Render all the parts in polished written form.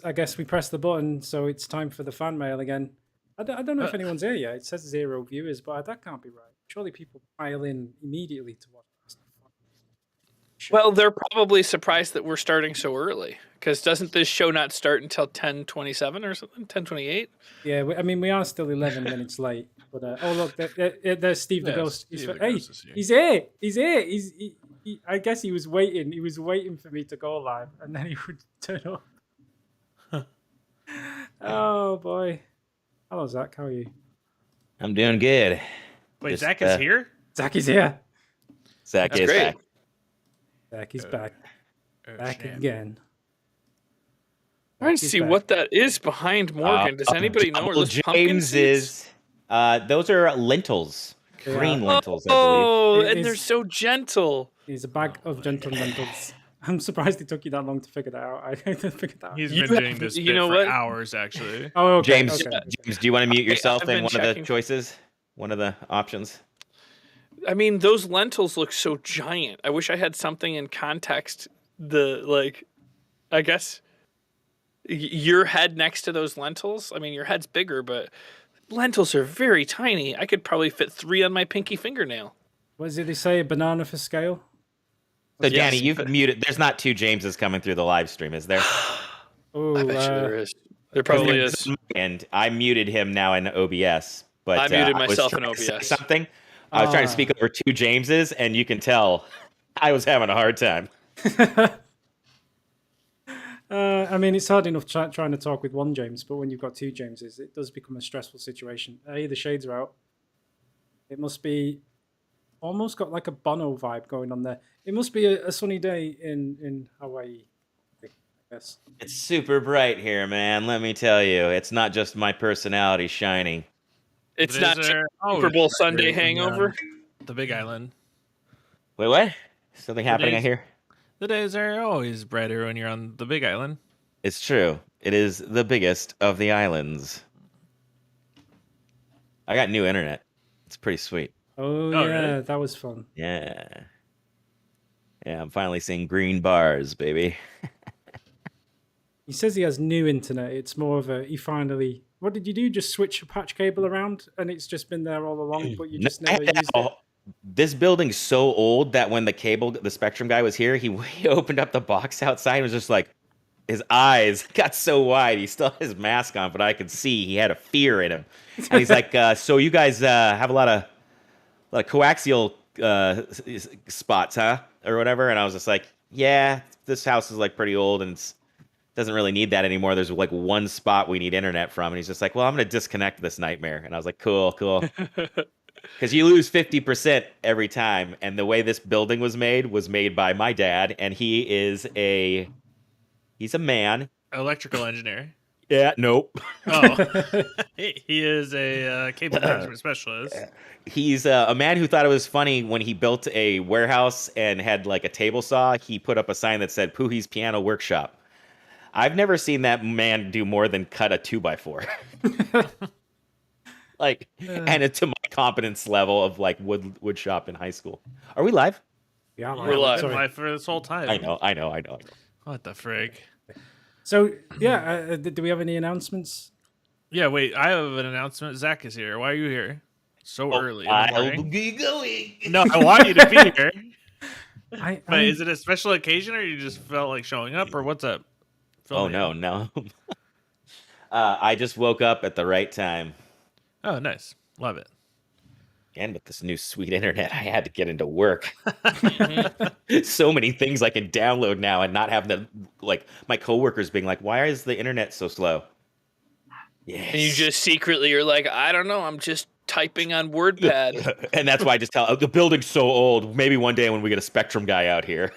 I guess we press the button, so it's time for the fan mail again. I don't know if anyone's here yet. It says 0 viewers, but that can't be right. Surely people pile in immediately to watch this. Well, they're probably surprised that we're starting so early. Because doesn't this show not start until 10:27 or something? 10:28? Yeah, I mean, we are still 11 minutes late. But oh look, there's Steve the Ghost. He's here. He's here. I guess he was waiting. He was waiting for me to go live, and then he would turn up. Oh boy. Hello, Zach. How are you? I'm doing good. Wait, Zach is here? Zach is here. Zach is great. back. Zach is back. Back again. I want to see what that is behind Morgan. Does anybody know where this pumpkin seeds? Those are lentils. Green lentils, I believe. Oh, and they're so gentle. He's a bag of gentle lentils. I'm surprised it took you that long to figure that out. I didn't figure that out. He's been doing this bit for hours, actually. Oh, okay, James, James, do you want to mute yourself in one of the choices? One of the options? I mean, those lentils look so giant. I wish I had something in context. I guess your head next to those lentils. I mean, your head's bigger, but lentils are very tiny. I could probably fit 3 on my pinky fingernail. What did they say? A banana for scale? So, Danny, you've muted. There's not 2 Jameses coming through the live stream, is there? Oh, I bet you there is. There probably is. And I muted him now in OBS. But I muted myself in OBS. Something. I was trying to speak over 2 Jameses, and you can tell I was having a hard time. I mean, it's hard enough trying to talk with 1 James, but when you've got 2 Jameses, it does become a stressful situation. Hey, the shades are out. It must be almost got like a Bono vibe going on there. It must be a sunny day in Hawaii, I guess. It's super bright here, man. Let me tell you, it's not just my personality shining. It's not just Super Bowl Sunday hangover. The Big Island. Wait, what? Something happening out here? The days are always brighter when you're on the Big Island. It's true. It is the biggest of the islands. I got new internet. It's pretty sweet. Oh yeah, really? That was fun. Yeah. Yeah, I'm finally seeing green bars, baby. He says he has new internet. It's more of a, he finally... What did you do? Just switch a patch cable around and it's just been there all along, but you just never used it? This building's so old that when the Spectrum guy was here, he opened up the box outside and was just like, his eyes got so wide. He still had his mask on, but I could see he had a fear in him. And he's like, so you guys have a lot of coaxial spots, huh? Or whatever. And I was just like, yeah, this house is like pretty old and doesn't really need that anymore. There's like 1 spot we need internet from. And he's just like, well, I'm going to disconnect this nightmare. And I was like, cool. Because you lose 50% every time. And the way this building was made by my dad. And he's a man. Electrical engineer. Yeah, nope. Oh. He is a cable management specialist. He's a man who thought it was funny when he built a warehouse and had like a table saw. He put up a sign that said Poohie's Piano Workshop. I've never seen that man do more than cut a 2x4. And it's to my competence level of like wood shop in high school. Are we live? Yeah, we're live for this whole time. I know. What the frig? So yeah, do we have any announcements? Yeah, wait. I have an announcement. Zach is here. Why are you here so early? I'll be going. No, I want you to be here. But is it a special occasion, or you just felt like showing up, or what's up? No. I just woke up at the right time. Oh, nice. Love it. And with this new sweet internet, I had to get into work. So many things I can download now and not have them, like, my coworkers being like, why is the internet so slow? Yes. And you just secretly are like, I don't know, I'm just typing on WordPad. And that's why I just tell, the building's so old, maybe one day when we get a Spectrum guy out here.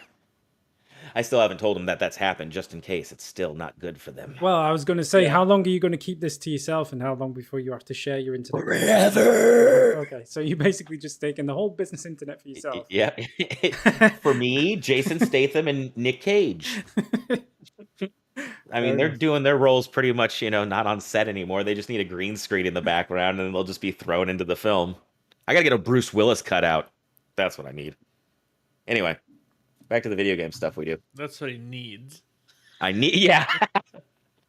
I still haven't told them that that's happened, just in case. It's still not good for them. Well, I was going to say, How long are you going to keep this to yourself, and how long before you have to share your internet? Forever! Okay, so you're basically just taking the whole business internet for yourself. Yeah. For me, Jason Statham, and Nick Cage. I mean, they're doing their roles pretty much, not on set anymore. They just need a green screen in the background, and they'll just be thrown into the film. I got to get a Bruce Willis cutout. That's what I need. Anyway. Back to the video game stuff we do. That's what he needs. Yeah.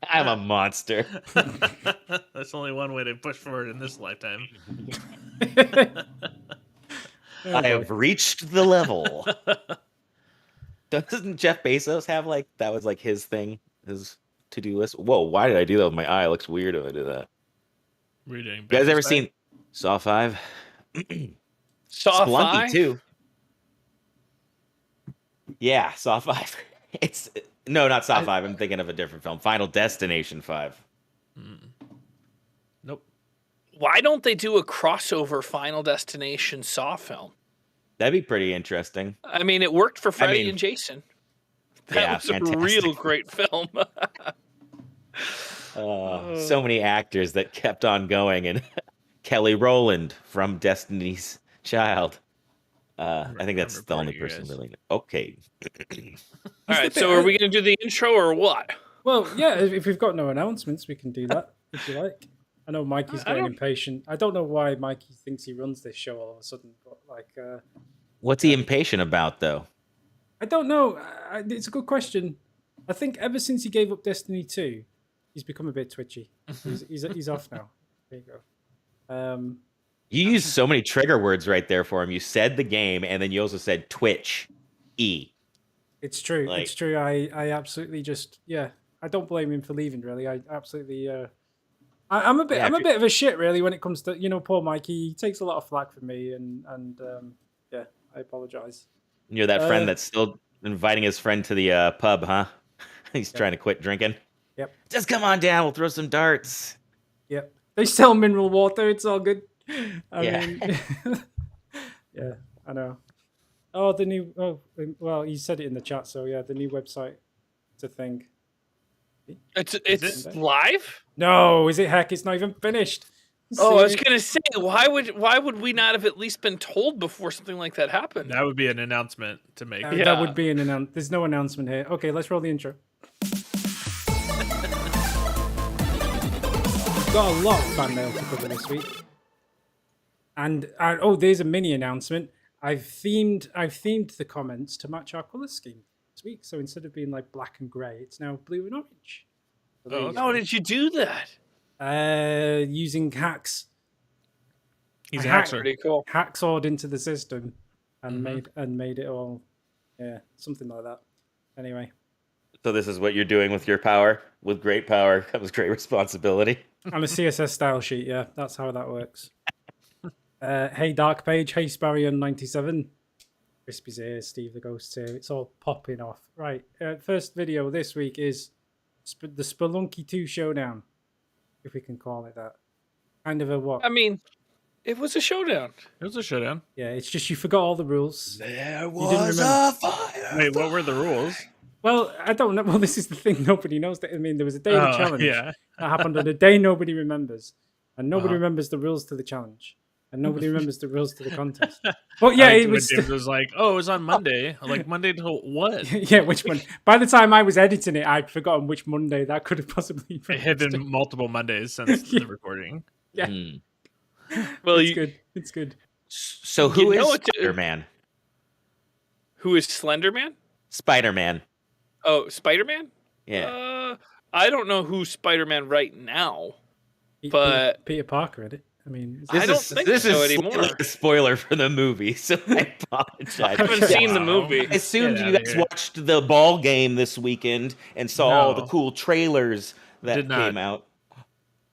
I'm a monster. That's only one way to push forward in this lifetime. I have reached the level. Doesn't Jeff Bezos have like that was like his thing, his to-do list? Whoa, why did I do that with my eye? It looks weird if I do that. Were you doing You guys ever seen Saw 5? Saw Spelunky 5? too. Yeah, Saw 5. It's no, not Saw 5. I'm thinking of a different film. Final Destination 5. Nope. Why don't they do a crossover Final Destination Saw film? That'd be pretty interesting. I mean, it worked for Freddy and Jason. That was fantastic. a real great film. So many actors that kept on going, and Kelly Rowland from Destiny's Child. I think that's the only person really. Okay. All right, so are we going to do the intro or what? Well, yeah, if we've got no announcements, we can do that if you like. I know Mikey's getting impatient. I don't know why Mikey thinks he runs this show all of a sudden, but like, what's he impatient about, though? I don't know. It's a good question. I think ever since he gave up Destiny 2, he's become a bit twitchy. He's off now. There you go. You used so many trigger words right there for him. You said the game, and then you also said Twitch. It's true. It's true. I absolutely just I don't blame him for leaving. Really, I absolutely. I'm a bit of a shit really when it comes to poor Mikey. He takes a lot of flack from me, and I apologize. You're that friend that's still inviting his friend to the pub, huh? He's trying to quit drinking. Yep. Just come on down. We'll throw some darts. Yep. They sell mineral water. It's all good. I mean, yeah, I know. Oh, the new. Oh, well, you said it in the chat, so yeah, the new website. It's a thing. It's live? No, is it? Heck, it's not even finished. Oh, I was gonna say, why would we not have at least been told before something like that happened? That would be an announcement to make. That would be an announcement. There's no announcement here. Okay, let's roll the intro. Got a lot of fan mail to cover this week, and there's a mini announcement. I've themed the comments to match our color scheme this week. So instead of being like black and grey, it's now blue and orange. So how did you do that? Using hacks. He's pretty cool. Hacksawed into the system and made it all, something like that. Anyway. So this is what you're doing with your power. With great power comes great responsibility. On a CSS style sheet, yeah, that's how that works. Hey Dark Page, hey Sparion97, Crispy's here, Steve the Ghost here. It's all popping off. Right, first video this week is the Spelunky 2 Showdown, if we can call it that. Kind of a what? I mean, it was a showdown. It was a showdown. Yeah, it's just you forgot all the rules. There was a fire. Wait, what were the rules? Well, I don't know. Well, this is the thing. Nobody knows that. I mean, there was a daily challenge that happened on a day nobody remembers. And nobody remembers the rules to the challenge. And nobody remembers the rules to the contest. But yeah, it was... James was like, oh, it was on Monday. Like, Monday till what? Yeah, which one? By the time I was editing it, I'd forgotten which Monday that could have possibly been. It had been multiple Mondays since the recording. Yeah. Well, it's good. It's good. So who is Spider-Man? Who is Slenderman? Spider-Man. Oh, Spider-Man? Yeah. I don't know who's Spider-Man right now, but Peter Parker, isn't it? I mean, this is anymore. A spoiler for the movie, so I apologize. I haven't seen the movie. I assumed you guys watched the ball game this weekend and saw all the cool trailers that came out.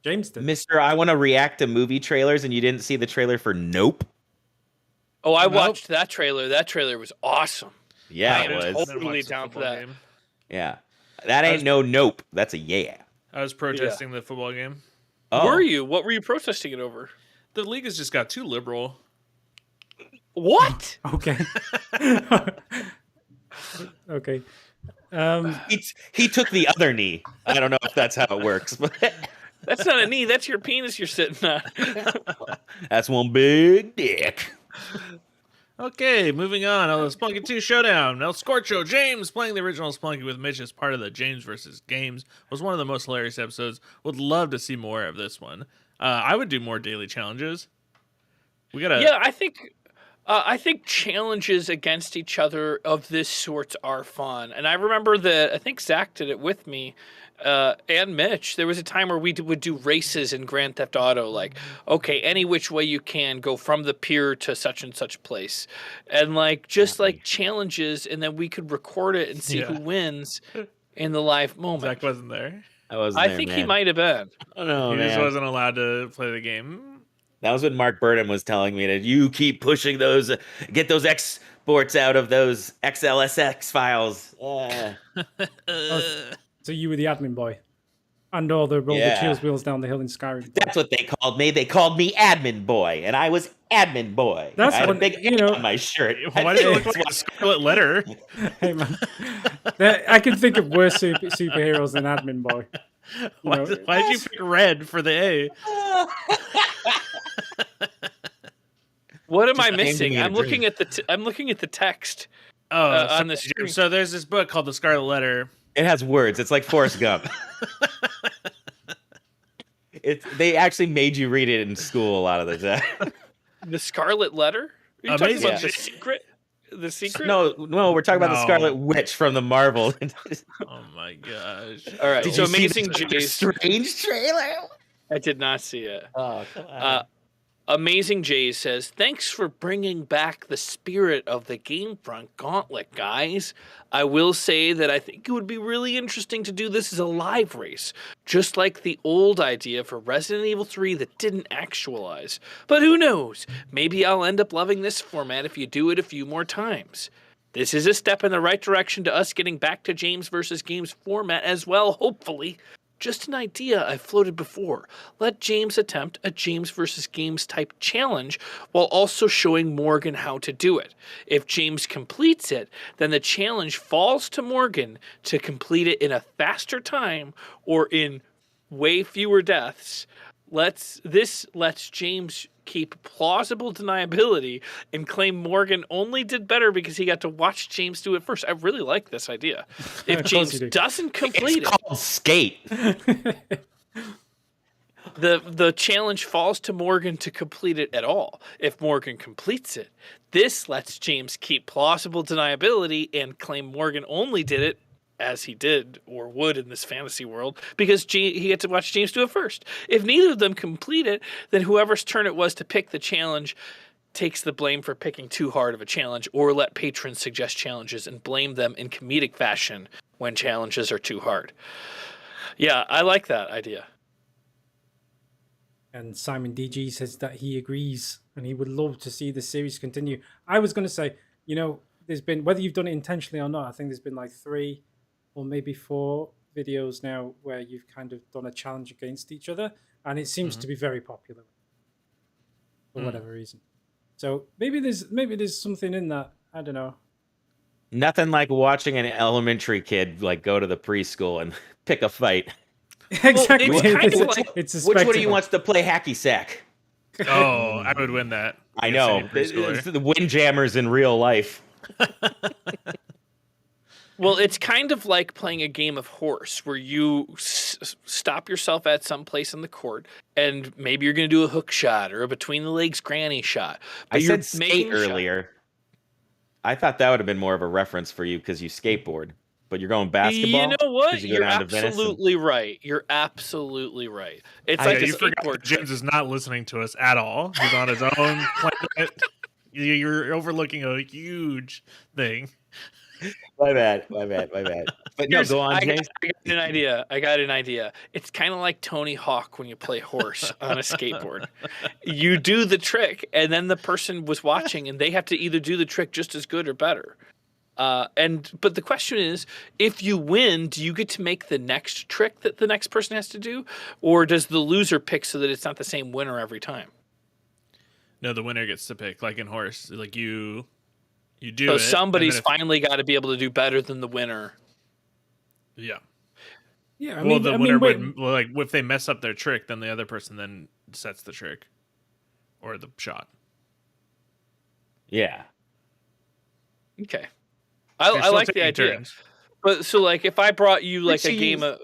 James did. Mister, I want to react to movie trailers, and you didn't see the trailer for Nope? Oh, I watched that trailer. That trailer was awesome. Yeah, it was. Totally down for that. Game. Yeah. That ain't no Nope. That's a yeah. I was protesting the football game. Oh. Were you? What were you protesting it over? The league has just got too liberal. What? Okay. Okay. He took the other knee. I don't know if that's how it works, but that's not a knee. That's your penis you're sitting on. That's one big dick. Okay, moving on. The Spelunky 2 Showdown. El Scorcho James playing the original Spelunky with Mitch as part of the James versus Games was one of the most hilarious episodes. Would love to see more of this one. I would do more daily challenges. We gotta. Yeah, I think I think challenges against each other of this sort are fun. And I remember I think Zach did it with me and Mitch. There was a time where we would do races in Grand Theft Auto, like, okay, any which way you can, go from the pier to such and such place. And like, just like challenges, and then we could record it and see who wins in the live moment. Zach wasn't there. I think he might have been. Oh, no, He man. just wasn't allowed to play the game. That was when Mark Burton was telling me that you keep pushing those, get those exports out of those XLSX files. So you were the admin boy, and all the roll the Cheers wheels down the hill in Skyrim. That's what they called me. They called me admin boy, and I was admin boy. That's I had what, a big on my shirt. Why did it look like a Scarlet Letter? Hey man, I can think of worse superheroes than admin boy. Why did you pick red for the A? What am I missing? I'm looking at the text on the screen. So there's this book called The Scarlet Letter. It has words. It's like Forrest Gump. They actually made you read it in school a lot of the time. The Scarlet Letter? Are you talking about The Secret? The Secret? No, we're talking about the Scarlet Witch from the Marvel. Oh my gosh! All right, Did so you Amazing see the J's. strange trailer? I did not see it. Oh, come on. Amazing Jay says, thanks for bringing back the spirit of the GameFront gauntlet, guys. I will say that I think it would be really interesting to do this as a live race, just like the old idea for Resident Evil 3 that didn't actualize. But who knows? Maybe I'll end up loving this format if you do it a few more times. This is a step in the right direction to us getting back to James versus Games format as well, hopefully. Just an idea I've floated before. Let James attempt a James versus Games type challenge while also showing Morgan how to do it. If James completes it, then the challenge falls to Morgan to complete it in a faster time or in way fewer deaths. This lets James keep plausible deniability and claim Morgan only did better because he got to watch James do it first. I really like this idea. If James doesn't complete it's called skate. The challenge falls to Morgan to complete it at all. If Morgan completes it, this lets James keep plausible deniability and claim Morgan only did it as he did or would in this fantasy world, because he had to watch James do it first. If neither of them complete it, then whoever's turn it was to pick the challenge takes the blame for picking too hard of a challenge, or let patrons suggest challenges and blame them in comedic fashion when challenges are too hard. Yeah, I like that idea. And Simon DG says that he agrees and he would love to see the series continue. I was going to say, there's been, whether you've done it intentionally or not, I think there's been like 3 or maybe 4 videos now where you've kind of done a challenge against each other, and it seems to be very popular for whatever reason. So maybe there's something in that. I don't know. Nothing like watching an elementary kid like go to the preschool and pick a fight. Exactly. Well, it's a Which one of you spectacle. wants to play hacky sack? Oh, I would win that. I know. It's the windjammers in real life. Well, it's kind of like playing a game of horse where you stop yourself at some place on the court, and maybe you're going to do a hook shot or a between the legs granny shot. But I said skate earlier. I thought that would have been more of a reference for you because you skateboard, but you're going basketball. You know what? You go down to absolutely right. You're absolutely right. It's Yeah, like a you forgot skateboard that James is not listening to us at all. He's on his own planet. You're overlooking a huge thing. My bad. But no, go on, James. I got an idea. It's kind of like Tony Hawk when you play horse on a skateboard. You do the trick, and then the person was watching, and they have to either do the trick just as good or better. But the question is, if you win, do you get to make the next trick that the next person has to do, or does the loser pick so that it's not the same winner every time? No, the winner gets to pick, like in horse. Like you do so it. Somebody's finally got to be able to do better than the winner. Yeah. Yeah. The winner would, like, if they mess up their trick, then the other person then sets the trick or the shot. Yeah. Okay. I like the idea. Turns. But so, like, if I brought you like a game of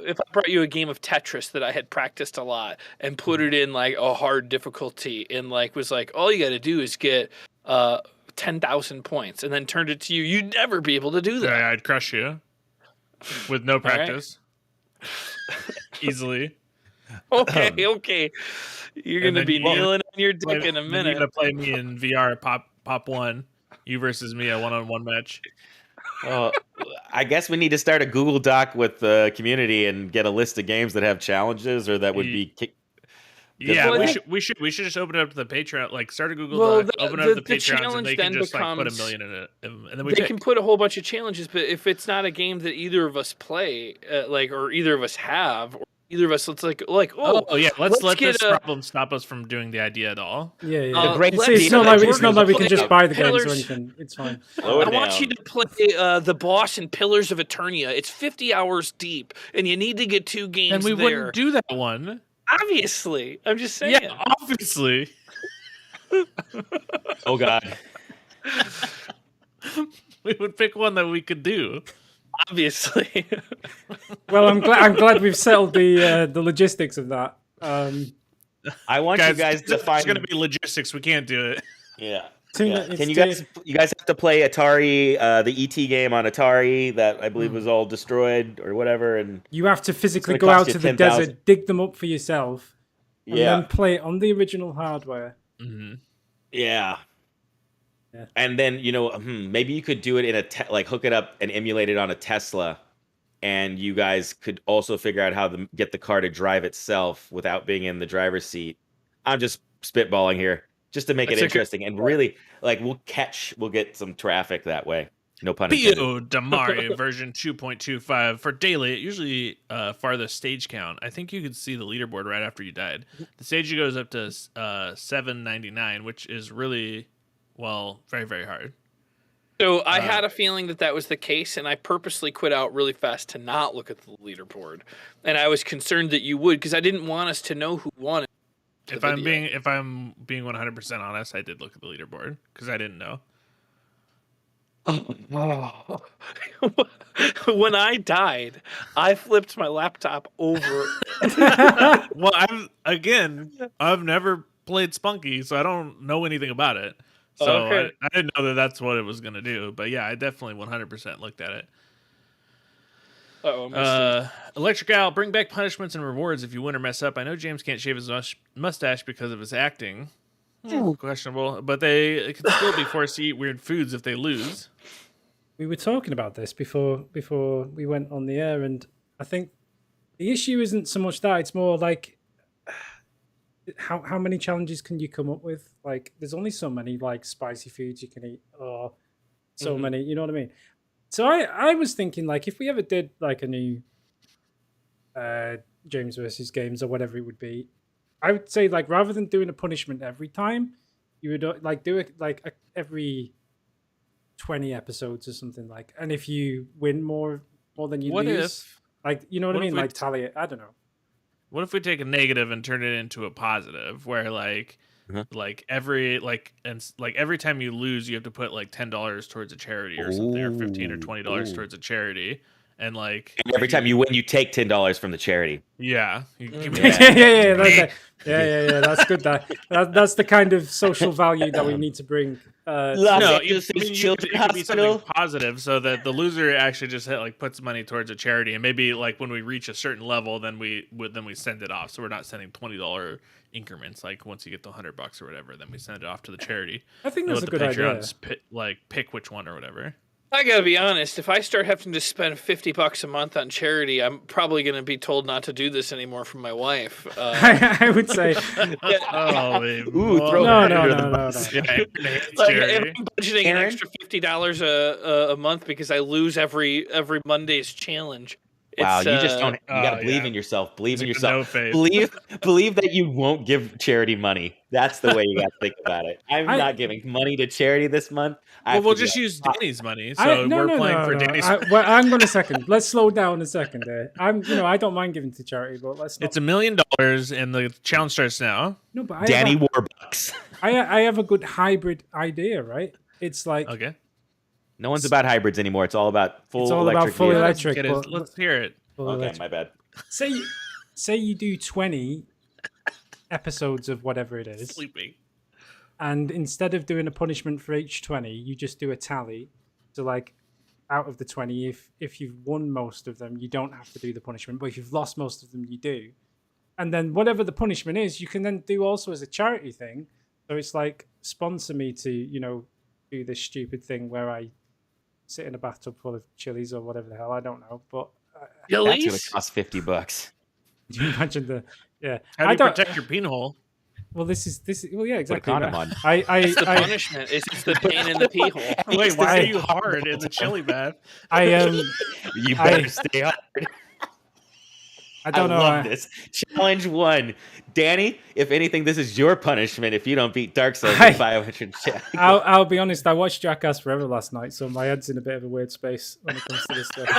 Tetris that I had practiced a lot and put it in like a hard difficulty and like was like, all you got to do is get 10,000 points and then turned it to you, you'd never be able to do that. I'd crush you with no practice. Easily. Okay. You're going to be kneeling on your dick in a minute. You're going to play me in VR Pop 1. You versus me, a one-on-one match. Well, I guess we need to start a Google Doc with the community and get a list of games that have challenges or that would be. Yeah, we should just open it up to the Patreon. Like, start a Google Doc, open it up to the Patreons, and they can just like put $1 million in it, and then they can put a whole bunch of challenges. But if it's not a game that either of us play, or either of us have, or either of us, let's let's let this problem stop us from doing the idea at all. Yeah. It's not like we can just buy the games or anything. It's fine. I want you to play the boss in Pillars of Eternia. It's 50 hours deep, and you need to get 2 games. And we wouldn't do that one. Obviously, I'm just saying. Yeah, obviously. Oh God. We would pick one that we could do. Obviously. Well, I'm glad we've settled the logistics of that. I want you guys to find. It's going to be logistics. We can't do it. Yeah. Can you guys have to play Atari, the ET game on Atari that I believe was all destroyed or whatever, and you have to physically go out to the desert, dig them up for yourself, and then play it on the original hardware. Mm-hmm. Yeah. And then maybe you could do it in a hook it up and emulate it on a Tesla, and you guys could also figure out how to get the car to drive itself without being in the driver's seat. I'm just spitballing here. Just to make it interesting, and really, we'll get some traffic that way. No pun intended. Pio Damari version 2.25 for daily. It usually farthest stage count. I think you could see the leaderboard right after you died. The stage goes up to 799, which is really, very, very hard. So I had a feeling that was the case, and I purposely quit out really fast to not look at the leaderboard. And I was concerned that you would, because I didn't want us to know who won. If I'm being 100% honest, I did look at the leaderboard because I didn't know. When I died, I flipped my laptop over. Well, I've never played Spunky, so I don't know anything about it. So I didn't know that that's what it was going to do. But yeah, I definitely 100% looked at it. Electric Owl, bring back punishments and rewards if you win or mess up. I know James can't shave his mustache because of his acting. Questionable, but they can still be forced to eat weird foods if they lose. We were talking about this before we went on the air, and I think the issue isn't so much that, it's more like how many challenges can you come up with? Like, there's only so many spicy foods you can eat, or so many, you know what I mean? So I was thinking, if we ever did a new James versus Games or whatever it would be, I would say rather than doing a punishment every time, you would do it every 20 episodes or something and if you win more than you lose, you know what I mean? Tally it. I don't know. What if we take a negative and turn it into a positive, where every time you lose, you have to put $10 towards a charity or something, or $15 or $20 towards a charity, and every time you win, you take $10 from the charity. Yeah, yeah. That's good. That's the kind of social value that we need to bring. You could be something positive, so that the loser actually just puts money towards a charity, and maybe when we reach a certain level, then we send it off. So we're not sending $20 increments. Once you get the $100 or whatever, then we send it off to the charity. I think that's a good idea. Pick which one or whatever. I gotta be honest. If I start having to spend $50 a month on charity, I'm probably gonna be told not to do this anymore from my wife. I would say. No. If I'm budgeting an extra $50 a month because I lose every Monday's challenge. Wow, you just don't. You gotta believe in yourself. Believe in yourself. Believe that you won't give charity money. That's the way you gotta think about it. I'm not giving money to charity this month. We'll just use Danny's money. So we're playing for Danny's. I'm going to second. Let's slow down a second there. I don't mind giving to charity, but let's. It's $1 million, and the challenge starts now. No, but Danny Warbucks. I have a good hybrid idea, right? It's okay. No one's about hybrids anymore. It's all about full electric. Let's hear it. My bad. Say you do 20 episodes of whatever it is. Sleeping. And instead of doing a punishment for each 20, you just do a tally. So like out of the 20, if you've won most of them, you don't have to do the punishment. But if you've lost most of them, you do. And then whatever the punishment is, you can then do also as a charity thing. So it's like, sponsor me to, do this stupid thing where I sit in a bathtub full of chilies or whatever the hell. I don't know. But that's going to cost $50. Do you imagine the, yeah. How do you protect your peen hole? Well, this is well, yeah, exactly. Put a condom on. It's the punishment. It's the pain in the pee hole. Wait, why are you hard in the chili bath? You better stay hard. I don't know. Love this. Challenge 1. Danny, if anything, this is your punishment if you don't beat Dark Souls in 500 checks. I'll be honest, I watched Jackass Forever last night, so my head's in a bit of a weird space when it comes to this stuff.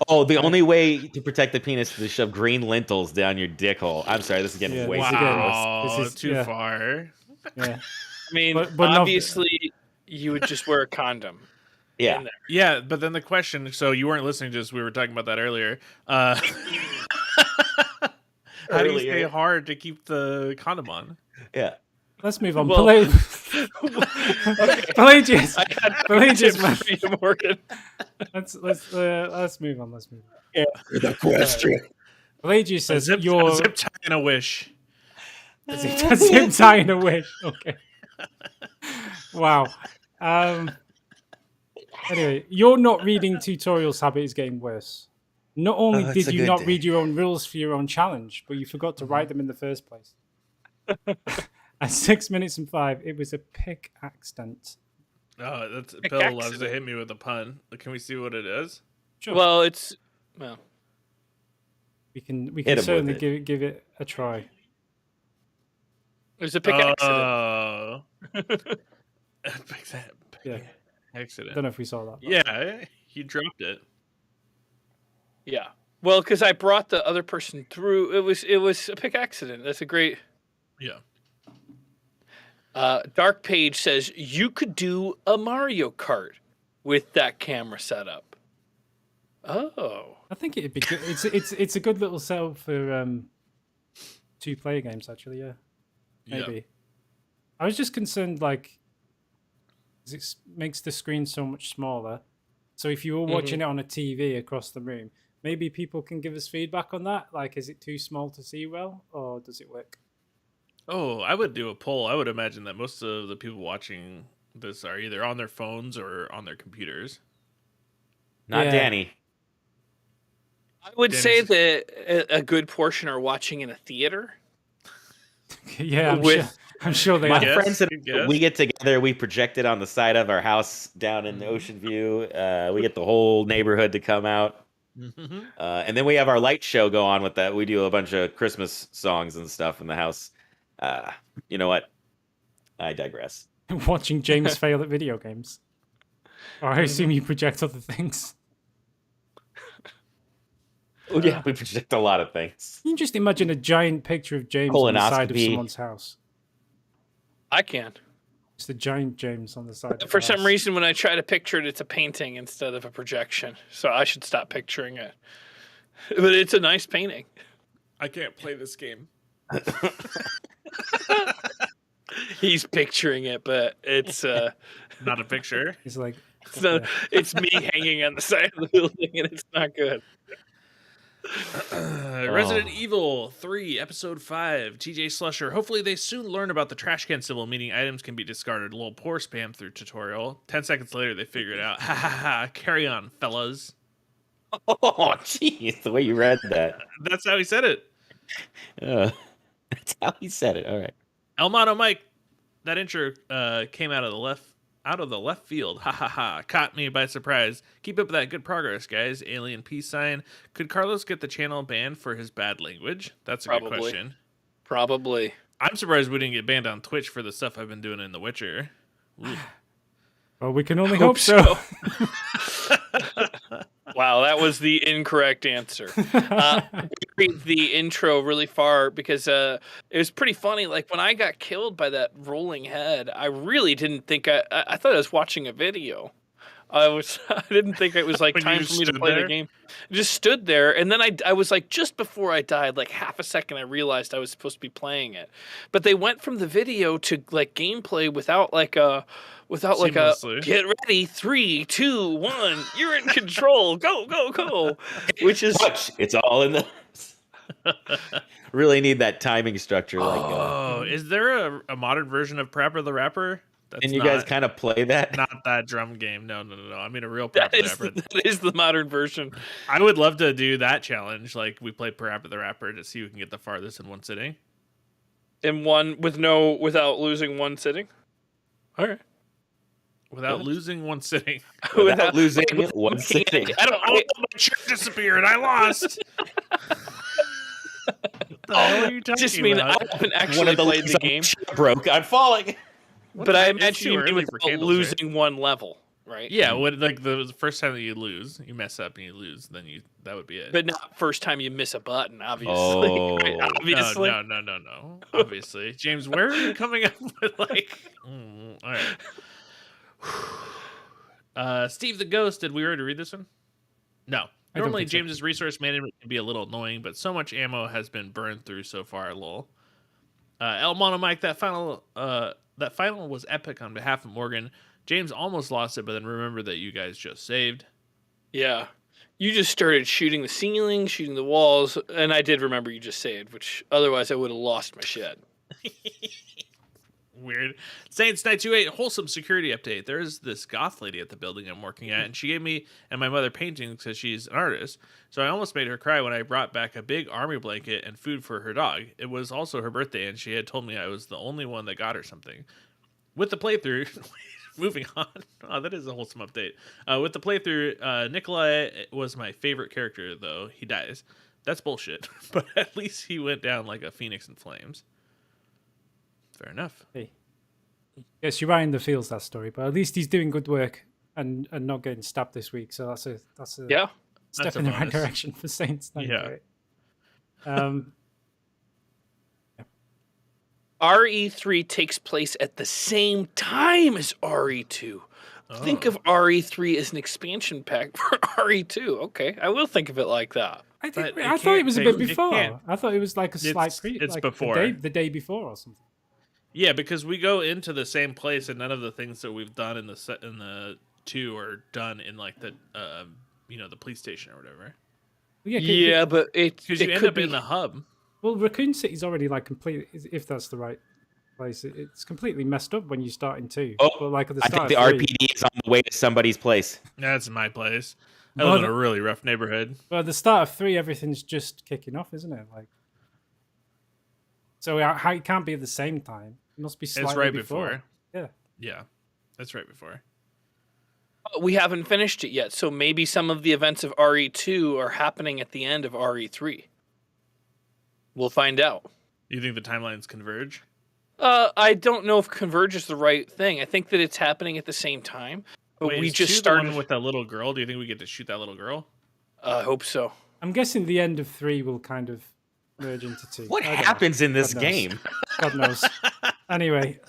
The only way to protect the penis is to shove green lentils down your dick hole. I'm sorry, this is getting way too gross. This is too far. Yeah. I mean, but obviously, you would just wear a condom. Yeah. Yeah, but then the question, so you weren't listening to us, we were talking about that earlier. How do you stay hard to keep the condom on? Yeah. Let's move on. Well, Pelagius. Pelagius, Morgan. Let's move on. Yeah. The question. Pelagius says zip tie and a wish. A zip tie and a wish. Okay. Wow. Anyway, your not reading tutorials habit is getting worse. Not only did you not read your own rules for your own challenge, but you forgot to write them in the first place. At 6 minutes and 5, it was a pick accident. Oh, that's Bill loves to hit me with a pun. Can we see what it is? Sure. Well, we can certainly give it a try. There's a pick accident. Yeah. Accident. I don't know if we saw that. Yeah, he dropped it. Yeah. Well, because I brought the other person through. It was a pick accident. That's a great. Yeah. Dark Page says you could do a Mario Kart with that camera setup. Oh. I think it'd be good. It's a good little setup for 2-player games, actually. Yeah. Maybe. Yeah. I was just concerned, like, it makes the screen so much smaller. So if you were watching it on a TV across the room, maybe people can give us feedback on that. Like, is it too small to see well, or does it work? Oh, I would do a poll. I would imagine that most of the people watching this are either on their phones or on their computers. Not Danny. I would say that a good portion are watching in a theater. Yeah, I'm sure they My are. friends and we get together, we project it on the side of our house down in the Ocean View. We get the whole neighborhood to come out. And then we have our light show go on with that. We do a bunch of Christmas songs and stuff in the house. You know what? I digress. Watching James fail at video games. Or I assume you project other things. Oh, yeah, we project a lot of things. You can just imagine a giant picture of James on the side of someone's house. I can. It's the giant James on the side. For some reason, when I try to picture it, it's a painting instead of a projection. So I should stop picturing it. But it's a nice painting. I can't play this game. He's picturing it, but it's not a picture. It's like it's me hanging on the side of the building, and it's not good. Resident Evil 3 Episode 5 TJ Slusher. Hopefully they soon learn about the trash can symbol, meaning items can be discarded. A little poor spam through tutorial. 10 seconds later they figure it out. Ha ha ha. Carry on, fellas. Oh, jeez, the way you read that. That's how he said it. That's how he said it. All right. Elmano Mike, that intro came out of the left field. Ha ha ha. Caught me by surprise. Keep up that good progress, guys. Alien peace sign. Could Carlos get the channel banned for his bad language? That's a good question. Probably. I'm surprised we didn't get banned on Twitch for the stuff I've been doing in The Witcher. Well, we can only hope so. Wow, that was the incorrect answer. Read the intro really far because it was pretty funny. Like when I got killed by that rolling head, I really didn't think I thought I was watching a video. I didn't think it was like time for me to play the game. I just stood there, and then I was like, just before I died, like half a second, I realized I was supposed to be playing it. But they went from the video to like gameplay without a get ready, 3, 2, 1, you're in control, go, which is it's all in the. Really need that timing structure. Is there a modern version of Parappa the Rapper? Can you guys kind of play that? Not that drum game. No. I mean a real Parappa the Rapper. That is the modern version. I would love to do that challenge. Like we play Parappa the Rapper to see who can get the farthest in one sitting. Without losing one sitting. All right. Without losing one sitting. Without losing one sitting. My chip disappeared. I lost. What the hell are you talking about? I haven't actually played the game. Broke. I'm falling. But I imagine you mean without losing one level, right? Yeah, like the first time that you lose, you mess up and you lose, then that would be it. But not first time you miss a button, obviously. Oh. Right? Obviously. No. Obviously. James, where are you coming up with all right. Steve the Ghost, did we already read this one? No. Normally, James's resource management can be a little annoying, but so much ammo has been burned through so far, lol. El Mono Mike, that final was epic on behalf of Morgan. James almost lost it, but then remember that you guys just saved. Yeah. You just started shooting the ceiling, shooting the walls, and I did remember you just saved, which otherwise I would have lost my shit. Weird. Saints 928, wholesome security update. There's this goth lady at the building I'm working at, and she gave me and my mother paintings because she's an artist. So I almost made her cry when I brought back a big army blanket and food for her dog. It was also her birthday, and she had told me I was the only one that got her something. With the playthrough, moving on. Oh, that is a wholesome update. With the playthrough, Nikolai was my favorite character, though he dies. That's bullshit, but at least he went down like a phoenix in flames. Fair enough. Hey. Yes, you're right in the feels that story, but at least he's doing good work and not getting stabbed this week. So that's a step in the right direction for Saints. Yeah. RE3 takes place at the same time as RE2. Think of RE3 as an expansion pack for RE2. Okay, I will think of it like that. I thought it was a bit before. I thought it was like a slight It's before. The day before or something. Yeah, because we go into the same place, and none of the things that we've done in the 2 are done in like the the police station or whatever. But because you end up in the hub. Well, Raccoon City's already like completely, if that's the right place. It's completely messed up when you start in 2. Oh, but like at the I start think the RPD is on the way to somebody's place. That's my place. I live in a really rough neighborhood. But at the start of 3, everything's just kicking off, isn't it? Like, so it can't be at the same time. It must be slightly It's right before. Yeah, that's right before. We haven't finished it yet, so maybe some of the events of RE2 are happening at the end of RE3. We'll find out. You think the timelines converge? I don't know if converge is the right thing. I think that it's happening at the same time. But we just started with that little girl. Do you think we get to shoot that little girl? I hope so. I'm guessing the end of 3 will kind of merge into 2. What happens in this game? God knows. Anyway,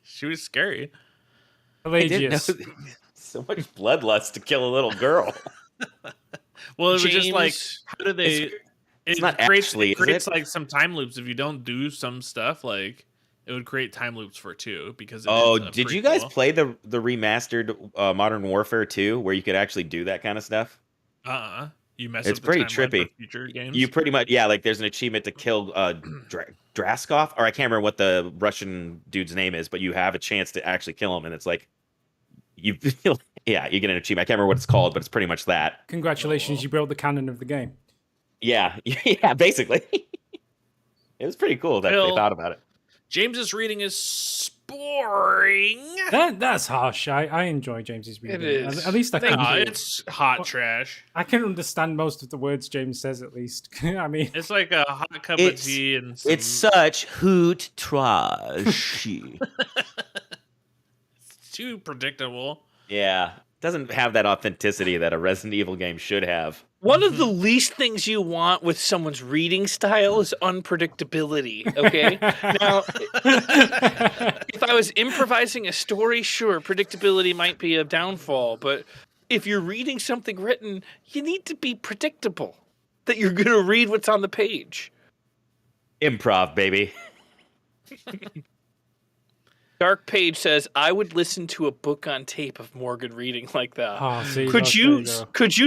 she was scary. Pelagius. So much bloodlust to kill a little girl. Well, it was just like, how do they? It's it creates like some time loops if you don't do some stuff. Like it would create time loops for 2 because. Did you guys play the remastered Modern Warfare 2 where you could actually do that kind of stuff? You mess it's up pretty the trippy. For future games? You pretty much like there's an achievement to kill Draskov, or I can't remember what the Russian dude's name is, but you have a chance to actually kill him, and it's like you get an achievement. I can't remember what it's called, but it's pretty much that. Congratulations, you broke the canon of the game. Yeah, basically. It was pretty cool that they thought about it. James's reading is boring. That's harsh. I enjoy James's reading. It is. At least I can. It's hot trash. I can understand most of the words James says. At least I mean, it's like a hot cup of tea and. It's such hoot trash. It's too predictable. Yeah, doesn't have that authenticity that a Resident Evil game should have. One of the least things you want with someone's reading style is unpredictability, okay? Now, if I was improvising a story, sure, predictability might be a downfall, but if you're reading something written, you need to be predictable that you're going to read what's on the page. Improv, baby. Dark Page says, I would listen to a book on tape of Morgan reading like that. Oh, see, could you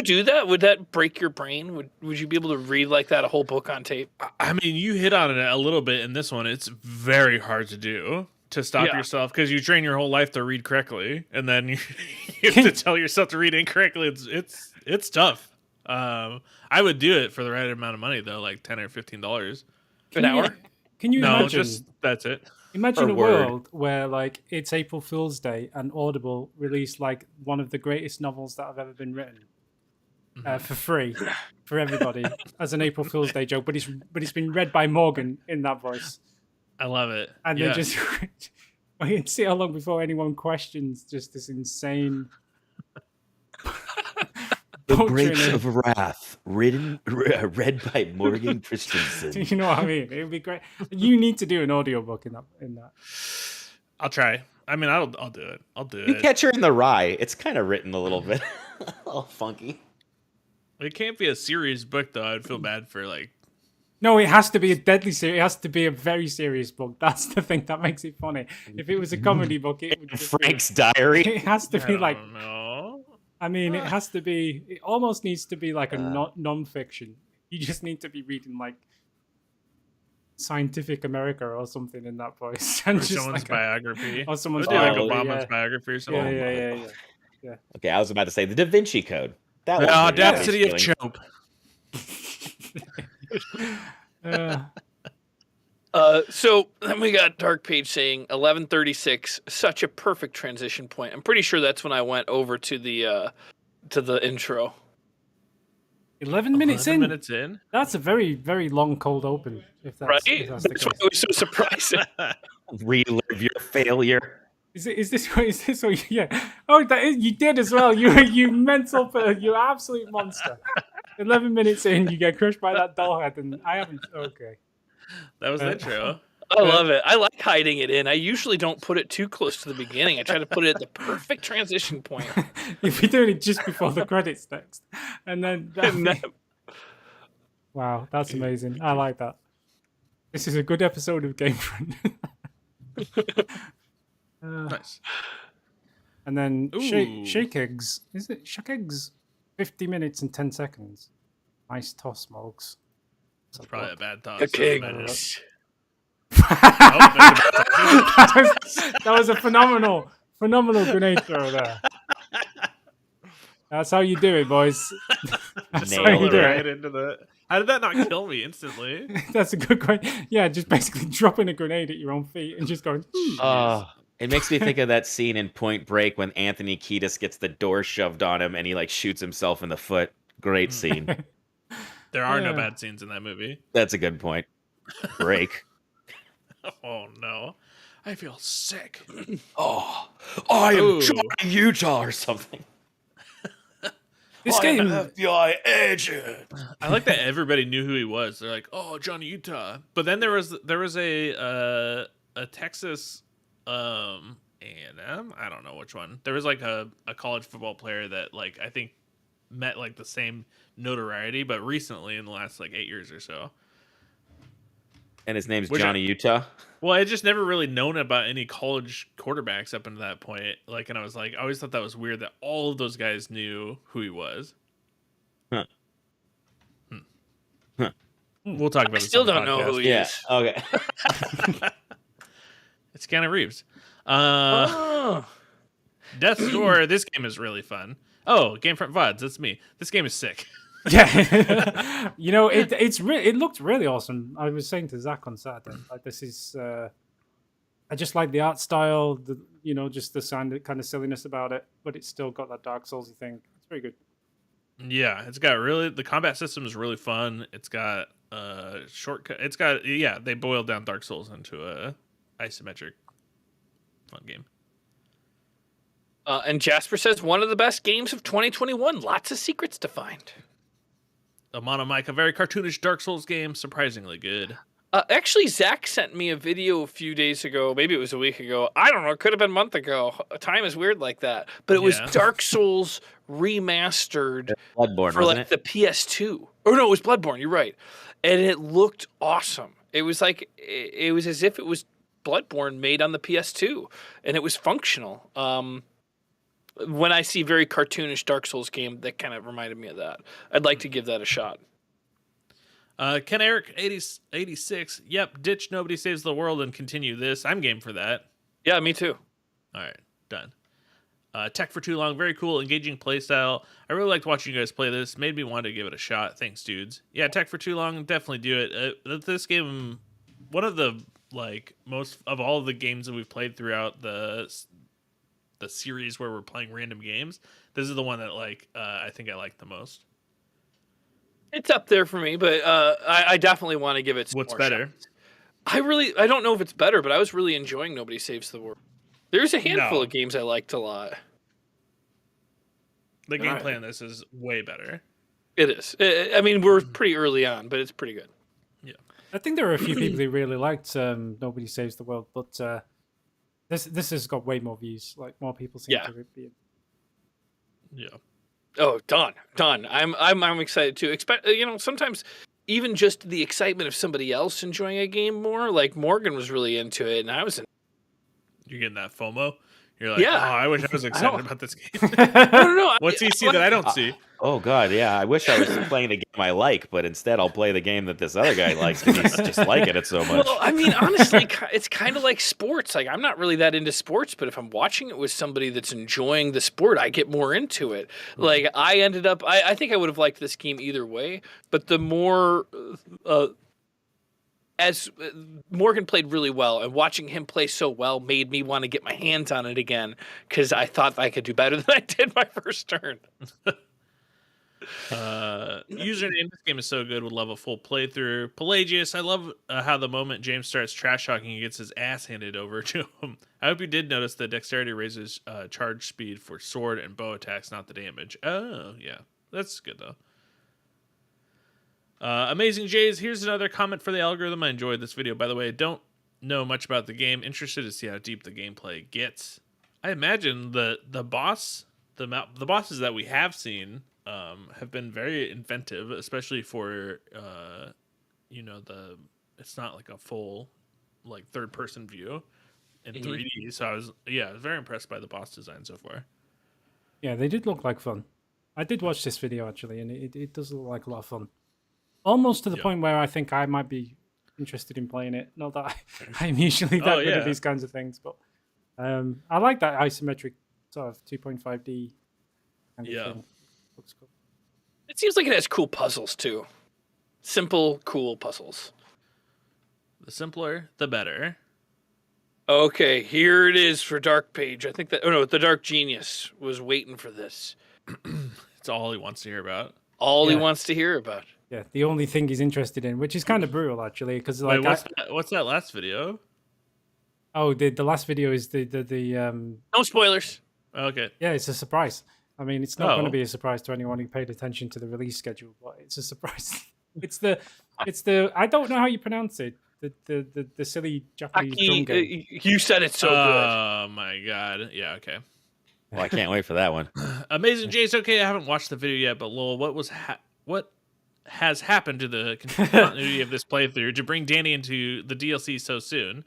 do that? Would that break your brain? Would you be able to read like that, a whole book on tape? I mean, you hit on it a little bit in this one. It's very hard to do, to stop yourself, because you train your whole life to read correctly, and then you have to tell yourself to read incorrectly. It's tough. I would do it for the right amount of money, though, like $10 or $15 an hour. Can you imagine? That's it. Imagine a world where, like, it's April Fool's Day and Audible released, like, one of the greatest novels that have ever been written for free for everybody as an April Fool's Day joke, but it's been read by Morgan in that voice. I love it. And they just wait and see how long before anyone questions just this insane. The Grapes of Wrath, read by Morgan Christensen. You know what I mean? It would be great. You need to do an audiobook in that. I'll try. I mean, I'll do it. I'll do You it. Catcher in the Rye. It's kind of written a little bit, all funky. It can't be a serious book, though. I'd feel bad for No, it has to be a deadly serious. It has to be a very serious book. That's the thing that makes it funny. If it was a comedy book, it would just Frank's Diary. It has to be like. No. I mean, it has to be. It almost needs to be like a non-fiction. You just need to be reading like Scientific America or something in that voice, and Or just someone's like biography. or someone's We'll do like biography, Obama's biography or something. Yeah. Okay, I was about to say the Da Vinci Code. That The one's Audacity of appealing. Chope. So then we got Dark Page saying 11:36, such a perfect transition point. I'm pretty sure that's when I went over to the intro. 11 minutes 11 in. minutes in. That's a very, very long cold open. If that's, Right? if that's the That's case. why it was so surprising. Relive your failure. Is this what? Yeah. Oh, you did as well. You absolute monster. 11 minutes in, you get crushed by that doll head, and I haven't. Okay. That was the intro. I love it. I like hiding it in. I usually don't put it too close to the beginning. I try to put it at the perfect transition point. If you're doing it just before the credits next, and then wow, that's amazing. I like that. This is a good episode of GameFront. Nice. And then Ooh. Shake Eggs. Is it Shake Eggs? 50 minutes and 10 seconds. Nice toss, Mogs. That's probably a bad thought. Okay. that was a phenomenal grenade throw there. That's how you do it, boys. That's how you do Right it. into the. How did that not kill me instantly? That's a good question. Yeah, just basically dropping a grenade at your own feet and just going. It makes me think of that scene in Point Break when Anthony Kiedis gets the door shoved on him and he like shoots himself in the foot. Great scene. There are no bad scenes in that movie. That's a good point. Break. Oh no, I feel sick. Oh, I am Johnny Utah or something. This game, FBI agent. I like that everybody knew who he was. They're like, "Oh, Johnny Utah." But then there was a Texas A&M. I don't know which one. There was like a college football player that like I think met like the same notoriety, but recently in the last like 8 years or so. And his name's Johnny Utah. Well, I just never really known about any college quarterbacks up until that point. Like, and I was like, I always thought that was weird that all of those guys knew who he was. Huh. We'll talk about I this. still on the don't know podcast. who he is. Okay. It's Keanu Reeves. Death's Door. This game is really fun. Oh, GameFront VODs. That's me. This game is sick. yeah, it looked really awesome. I was saying to Zach on Saturday, like this is. I just like the art style, just the kind of silliness about it, but it's still got that Dark Soulsy thing. It's very good. Yeah, it's got the combat system is really fun. It's got shortcut. It's got they boiled down Dark Souls into a isometric fun game. And Jasper says one of the best games of 2021. Lots of secrets to find. Mike, a very cartoonish Dark Souls game, surprisingly good. Actually, Zach sent me a video a few days ago. Maybe it was a week ago. I don't know. It could have been a month ago. Time is weird like that. But it was Dark Souls remastered Bloodborne, for like the PS2. Oh no, it was Bloodborne. You're right. And it looked awesome. It was like it was as if it was Bloodborne made on the PS2, and it was functional. When I see very cartoonish Dark Souls game, that kind of reminded me of that. I'd like to give that a shot. Ken Eric 86. Yep, ditch Nobody Saves the World and continue this. I'm game for that. Yeah, me too. All right, done. Tech for Too Long, very cool, engaging playstyle. I really liked watching you guys play this. Made me want to give it a shot. Thanks, dudes. Yeah, Tech for Too Long, definitely do it. This game, one of the most of all of the games that we've played throughout the series where we're playing random games. This is the one that I think I like the most. It's up there for me, but I definitely want to give it some What's more better? shots. I don't know if it's better, but I was really enjoying Nobody Saves the World. There's a handful of games I liked a lot. The gameplay in this is way better. It is. I mean, we're pretty early on, but it's pretty good. Yeah. I think there are a few people who really liked Nobody Saves the World, but this has got way more views. Like, more people seem to be. Yeah. Oh, done. I'm excited too. Sometimes even just the excitement of somebody else enjoying a game more. Like Morgan was really into it, and I was. You're getting that FOMO. You're like, I wish I was excited about this game. No. What's he see that I don't see? Oh God, yeah. I wish I was playing the game I like, but instead I'll play the game that this other guy likes because he's just liking it so much. Well, I mean, honestly, it's kind of like sports. Like, I'm not really that into sports, but if I'm watching it with somebody that's enjoying the sport, I get more into it. Like, I ended up, I think I would have liked this game either way, but the more, as Morgan played really well, and watching him play so well made me want to get my hands on it again because I thought I could do better than I did my first turn. Username, this game is so good, would love a full playthrough. Pelagius, I love how the moment James starts trash talking, he gets his ass handed over to him. I hope you did notice that dexterity raises charge speed for sword and bow attacks, not the damage. Oh, yeah. That's good, though. Amazing Jays, here's another comment for the algorithm. I enjoyed this video. By the way, I don't know much about the game. Interested to see how deep the gameplay gets. I imagine the bosses that we have seen have been very inventive, especially for it's not like a full third person view in 3D. So I was very impressed by the boss design so far. Yeah, they did look like fun. I did watch this video actually, and it does look like a lot of fun. Almost to the point where I think I might be interested in playing it. Not that I'm usually that good at these kinds of things, but I like that isometric sort of 2.5D kind of thing. Looks cool. It seems like it has cool puzzles too. Simple, cool puzzles. The simpler, the better. Okay, here it is for Dark Page. I think the Dark Genius was waiting for this. It's all he wants to hear about. He wants to hear about. Yeah, the only thing he's interested in, which is kind of brutal actually, because like what's that last video? Oh, the last video is the no spoilers. Okay. Yeah, it's a surprise. I mean, it's not going to be a surprise to anyone who paid attention to the release schedule, but it's a surprise. It's the I don't know how you pronounce it. The silly Japanese drum game. You said it so good. Oh my god. Yeah, okay. Well, I can't wait for that one. Amazing Jace, okay, I haven't watched the video yet, but lol, what has happened to the continuity of this playthrough to bring Danny into the DLC so soon?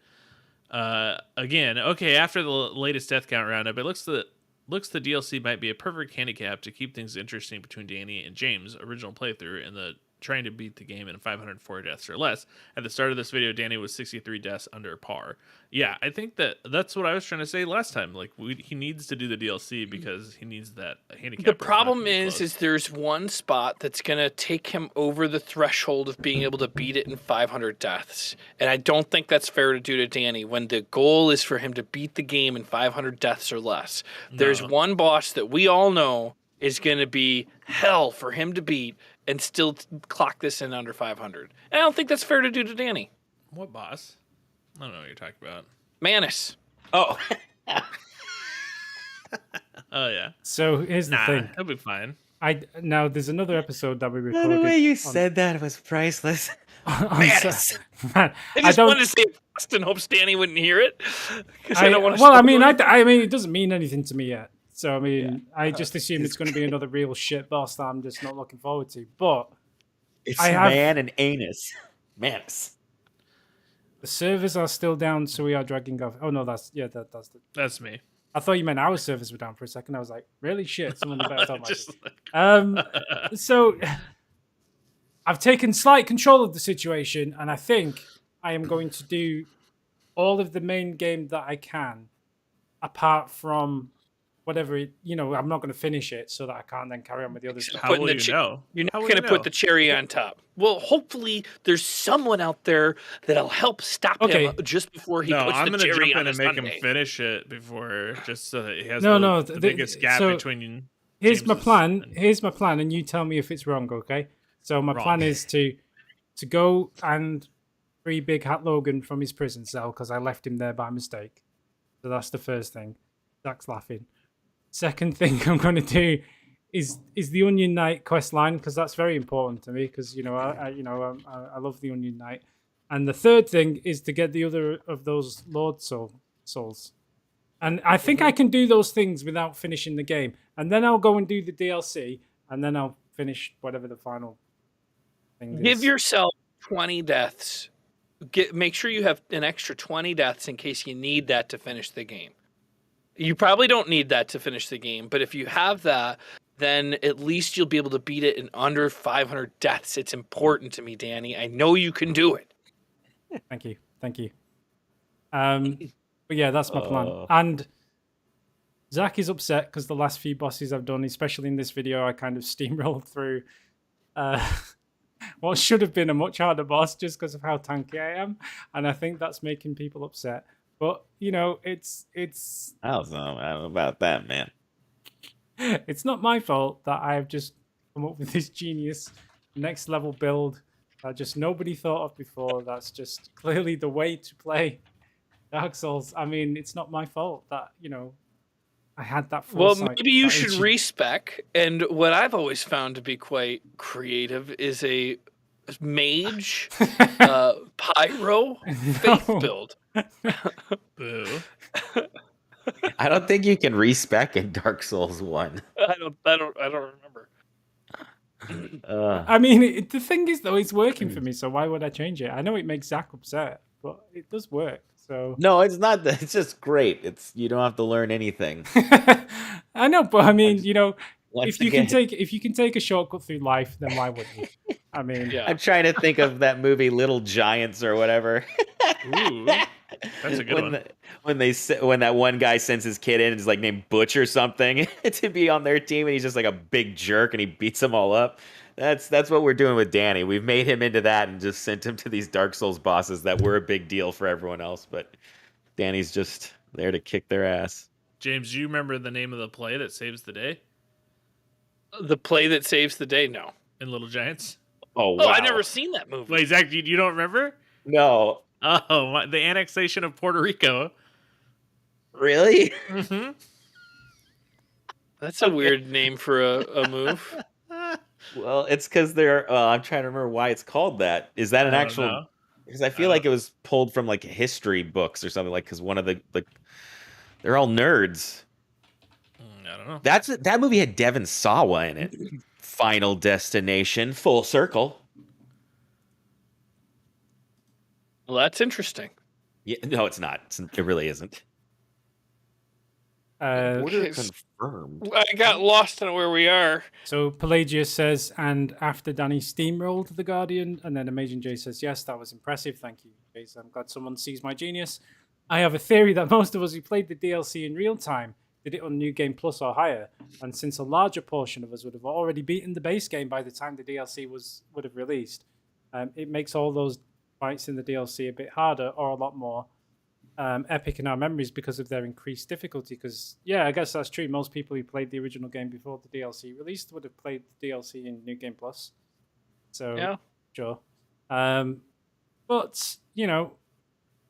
Again, okay, after the latest death count roundup, it looks the DLC might be a perfect handicap to keep things interesting between Danny and James' original playthrough and the trying to beat the game in 504 deaths or less. At the start of this video, Danny was 63 deaths under par. Yeah, I think that's what I was trying to say last time. Like, he needs to do the DLC because he needs that handicap. The problem is there's one spot that's going to take him over the threshold of being able to beat it in 500 deaths. And I don't think that's fair to do to Danny when the goal is for him to beat the game in 500 deaths or less. There's one boss that we all know is going to be hell for him to beat and still clock this in under 500. And I don't think that's fair to do to Danny. What boss? I don't know what you're talking about. Manus. Oh. Oh, yeah. So here's the thing. He'll be fine. Now there's another episode that we recorded. The way you said that was priceless. Man, I just wanted to say it fast and hopes Danny wouldn't hear it. I don't want to. Well, I mean, it doesn't mean anything to me yet. So I mean, I just assume it's going to be another real shit boss that I'm just not looking forward to. But it's man and anus. Manus. The servers are still down, so we are dragging off. Oh no, that's me. I thought you meant our servers were down for a second. I was like, really? Shit, someone better tell me. So I've taken slight control of the situation, and I think I am going to do all of the main game that I can, apart from whatever I'm not going to finish it so that I can't then carry on with the other stuff. How will you know? You're not going to put the cherry on top. Well, hopefully there's someone out there that'll help stop him just before he puts the cherry on. I'm going to jump in and make him finish it before, just so that he has the biggest gap between. Here's my plan. Here's my plan, and you tell me if it's wrong, okay? So my plan is to go and free Big Hat Logan from his prison cell because I left him there by mistake. So that's the first thing. Zach's laughing. Second thing I'm going to do is the Onion Knight quest line because that's very important to me because I love the Onion Knight. And the third thing is to get the other of those Lord souls. And I think I can do those things without finishing the game. And then I'll go and do the DLC, and then I'll finish whatever the final thing is. Give yourself 20 deaths. Make sure you have an extra 20 deaths in case you need that to finish the game. You probably don't need that to finish the game, but if you have that, then at least you'll be able to beat it in under 500 deaths. It's important to me, Danny. I know you can do it. Thank you. But yeah, that's my plan. And Zach is upset because the last few bosses I've done, especially in this video, I kind of steamrolled through what should have been a much harder boss just because of how tanky I am. And I think that's making people upset. But, it's... I don't know about that, man. It's not my fault that I've just come up with this genius next level build that just nobody thought of before. That's just clearly the way to play Dark Souls. I mean, it's not my fault that, I had that foresight. Well, maybe you should respec. And what I've always found to be quite creative is a mage pyro faith build. Boo. I don't think you can respec in Dark Souls 1. I don't remember. I mean, the thing is though, it's working for me, so why would I change it? I know it makes Zach upset, but it does work. So no, it's not. It's just great. You don't have to learn anything. I know, but I mean, if you can take a shortcut through life, then why wouldn't you? I mean, I'm trying to think of that movie Little Giants or whatever. Ooh, that's a good one. When that one guy sends his kid in and is like named Butch or something to be on their team, and he's just like a big jerk and he beats them all up. That's what we're doing with Danny. We've made him into that and just sent him to these Dark Souls bosses that were a big deal for everyone else, but Danny's just there to kick their ass. James, do you remember the name of the play that saves the day? The play that saves the day? No. In Little Giants? Oh, wow. I've never seen that movie. Wait, Zach, you don't remember? No. Oh, the annexation of Puerto Rico. Really? Mm-hmm. That's a weird name for a move. Well, it's because I'm trying to remember why it's called that. Is that an actual? Because I feel like it was pulled from like history books or something. Like because one of they're all nerds. I don't know. That movie had Devon Sawa in it. Final Destination, full circle. Well, that's interesting. Yeah, no, it's not. It really isn't. Order confirmed. I got lost in where we are. So Pelagius says, and after Danny steamrolled the Guardian, and then Amazing J says, yes, that was impressive. Thank you, Jason. I'm glad someone sees my genius. I have a theory that most of us who played the DLC in real time did it on New Game Plus or higher, and since a larger portion of us would have already beaten the base game by the time the DLC would have released, it makes all those fights in the DLC a bit harder or a lot more epic in our memories because of their increased difficulty. Because, yeah, I guess that's true. Most people who played the original game before the DLC released would have played the DLC in New Game Plus. So, yeah, sure. But,